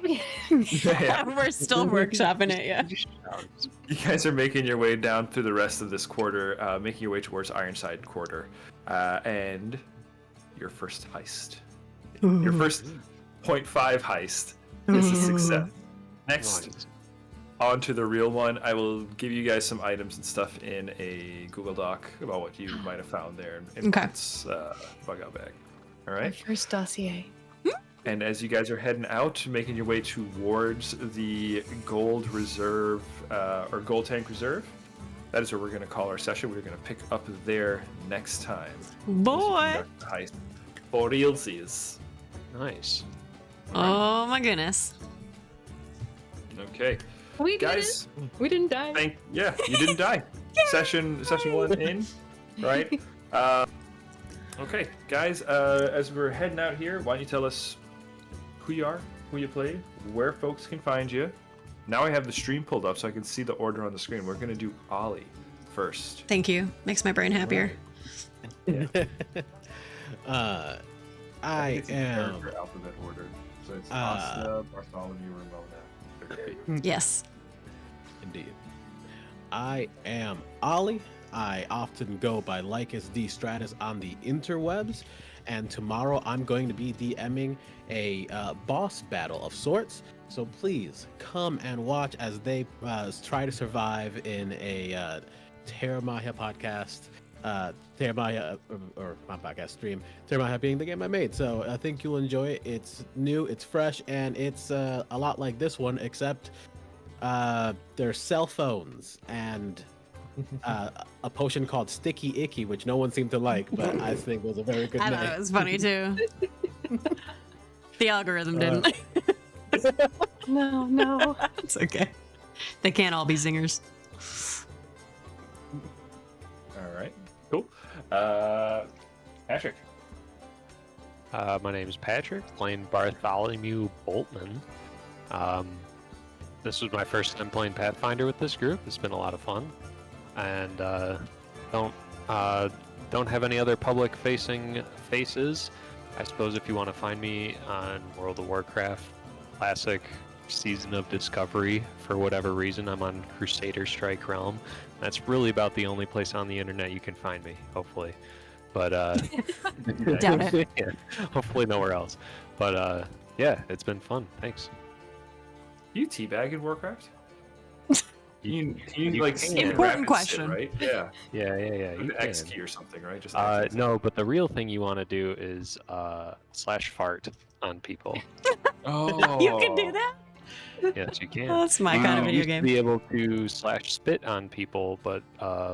Yeah. We're still workshopping it, yeah. You guys are making your way down through the rest of this quarter, making your way towards Ironside Quarter, and your first heist. Your first 0.5 heist is a success. Next, on to the real one. I will give you guys some items and stuff in a Google Doc about what you might have found there in Okay. Bart's bug out bag. All My right. first dossier. And as you guys are heading out, making your way towards the gold reserve or gold tank reserve, that is where we're going to call our session. We're going to pick up there next time. Boy. The heist for realsies. Nice. Oh my goodness. Okay, We did guys. it. We didn't die. Yeah, you didn't die. Session one in, right? Okay, guys. As we're heading out here, why don't you tell us who you are, who you play, where folks can find you. Now I have the stream pulled up so I can see the order on the screen. We're gonna do Ollie first. Thank you. Makes my brain happier. Yeah. I think it's in am. character alphabet order. So it's Asta, Bartholomew, Ramona. Yes. Indeed. I am Ollie. I often go by Lycus D Stratus on the interwebs, and tomorrow I'm going to be DMing a boss battle of sorts. So please come and watch as they try to survive in a Terramaya podcast. Terramaya, or my podcast stream. Terramaya being the game I made. So I think you'll enjoy it. It's new, it's fresh, and it's a lot like this one, except there's cell phones and a potion called Sticky Icky, which no one seemed to like, but I think was a very good I name. thought it was funny too. The algorithm didn't. No. It's okay. They can't all be zingers. All right, cool. Patrick. My name is Patrick, playing Bartholomew Boltman. This was my first time playing Pathfinder with this group. It's been a lot of fun, and don't have any other public-facing faces. I suppose if you want to find me on World of Warcraft Classic Season of Discovery, for whatever reason, I'm on Crusader Strike Realm. That's really about the only place on the internet you can find me, hopefully. but Doubt it. yeah, hopefully nowhere else. But yeah, it's been fun. Thanks. You teabag in Warcraft? You you like can. stand Important rapid question. sit, right? Yeah. Yeah. With You the X can. key or something, right? Just X, X, X. No, but the real thing you want to do is slash fart on people. Oh. You can do that? Yes, you can. That's my You kind of video used to game. be able to slash spit on people, but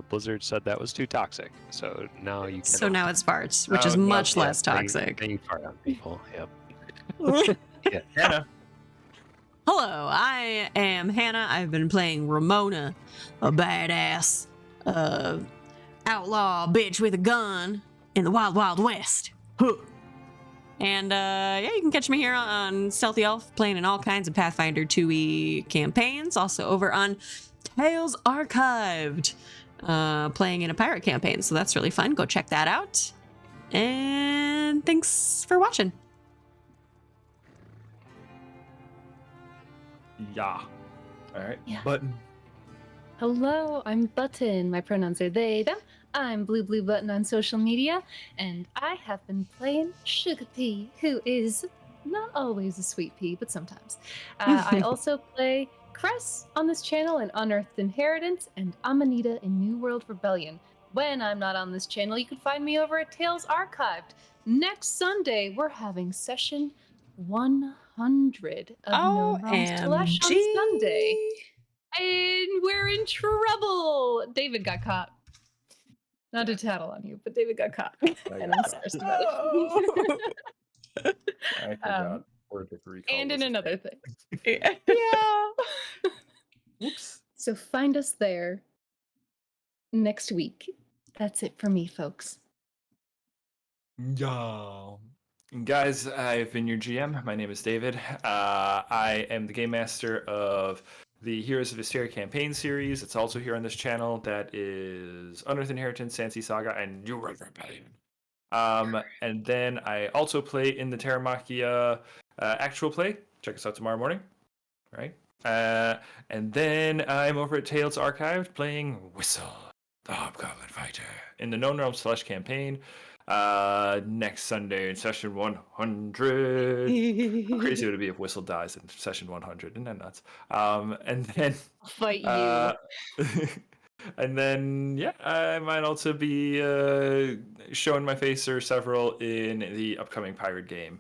Blizzard said that was too toxic. So now you can. So now it's farts, which is Oh, no, much yeah, less toxic. Now you fart on people. Yep. Hannah. Hello, I am Hannah. I've been playing Ramona, a badass outlaw bitch with a gun in the Wild Wild West. Huh. And yeah, you can catch me here on Stealthy Elf playing in all kinds of Pathfinder2e campaigns. Also over on Tales Archived, playing in a pirate campaign. So that's really fun. Go check that out. And thanks for watching. Yeah. All right. Yeah. Button. Hello, I'm Button. My pronouns are they, them. I'm Blue Button on social media, and I have been playing Sugar Pea, who is not always a sweet pea, but sometimes. I also play Cress on this channel in Unearthed Inheritance, and Amanita in New World Rebellion. When I'm not on this channel, you can find me over at Tales Archived. Next Sunday, we're having session 100 of Known Realms Flesh on Sunday. And we're in trouble. David got caught. Not to tattle on you, but David got caught. And I'm stressed about it. I forgot. Word to recall And was in a another thing. thing. Yeah. Whoops. So find us there next week. That's it for me, folks. Yeah. Guys, I've been your GM. My name is David. I am the game master of the Heroes of Hysteria campaign series. It's also here on this channel. That is Unearthed Inheritance, Sansi Saga, and New World Rebellion. And then I also play in the Terramachia actual play. Check us out tomorrow morning. Right? And then I'm over at Tales Archived playing Whistle, the Hobgoblin Fighter, in the Known Realms Flesh campaign. Next Sunday in session 100. How crazy would it be if Whistle dies in session 100? Isn't that nuts? And then I'll fight you. and then yeah, I might also be showing my face or several in the upcoming pirate game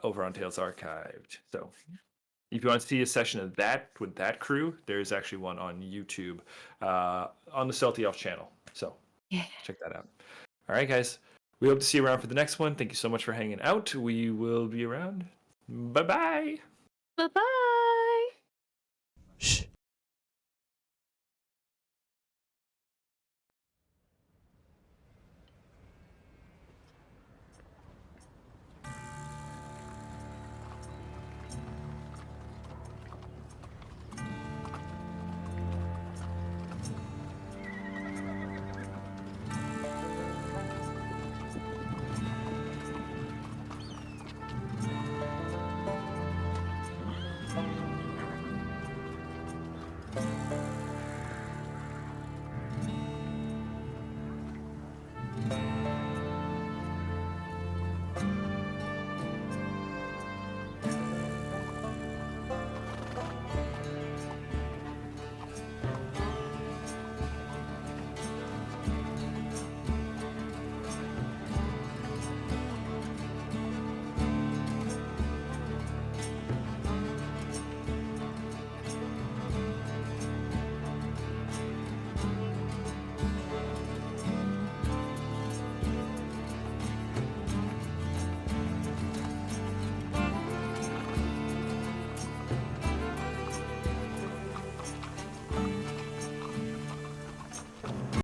over on Tales Archived. So if you want to see a session of that with that crew, there's actually one on YouTube on the Stealthy Elf channel. So Yeah. check that out. All right, guys. We hope to see you around for the next one. Thank you so much for hanging out. We will be around. Bye-bye. Bye-bye.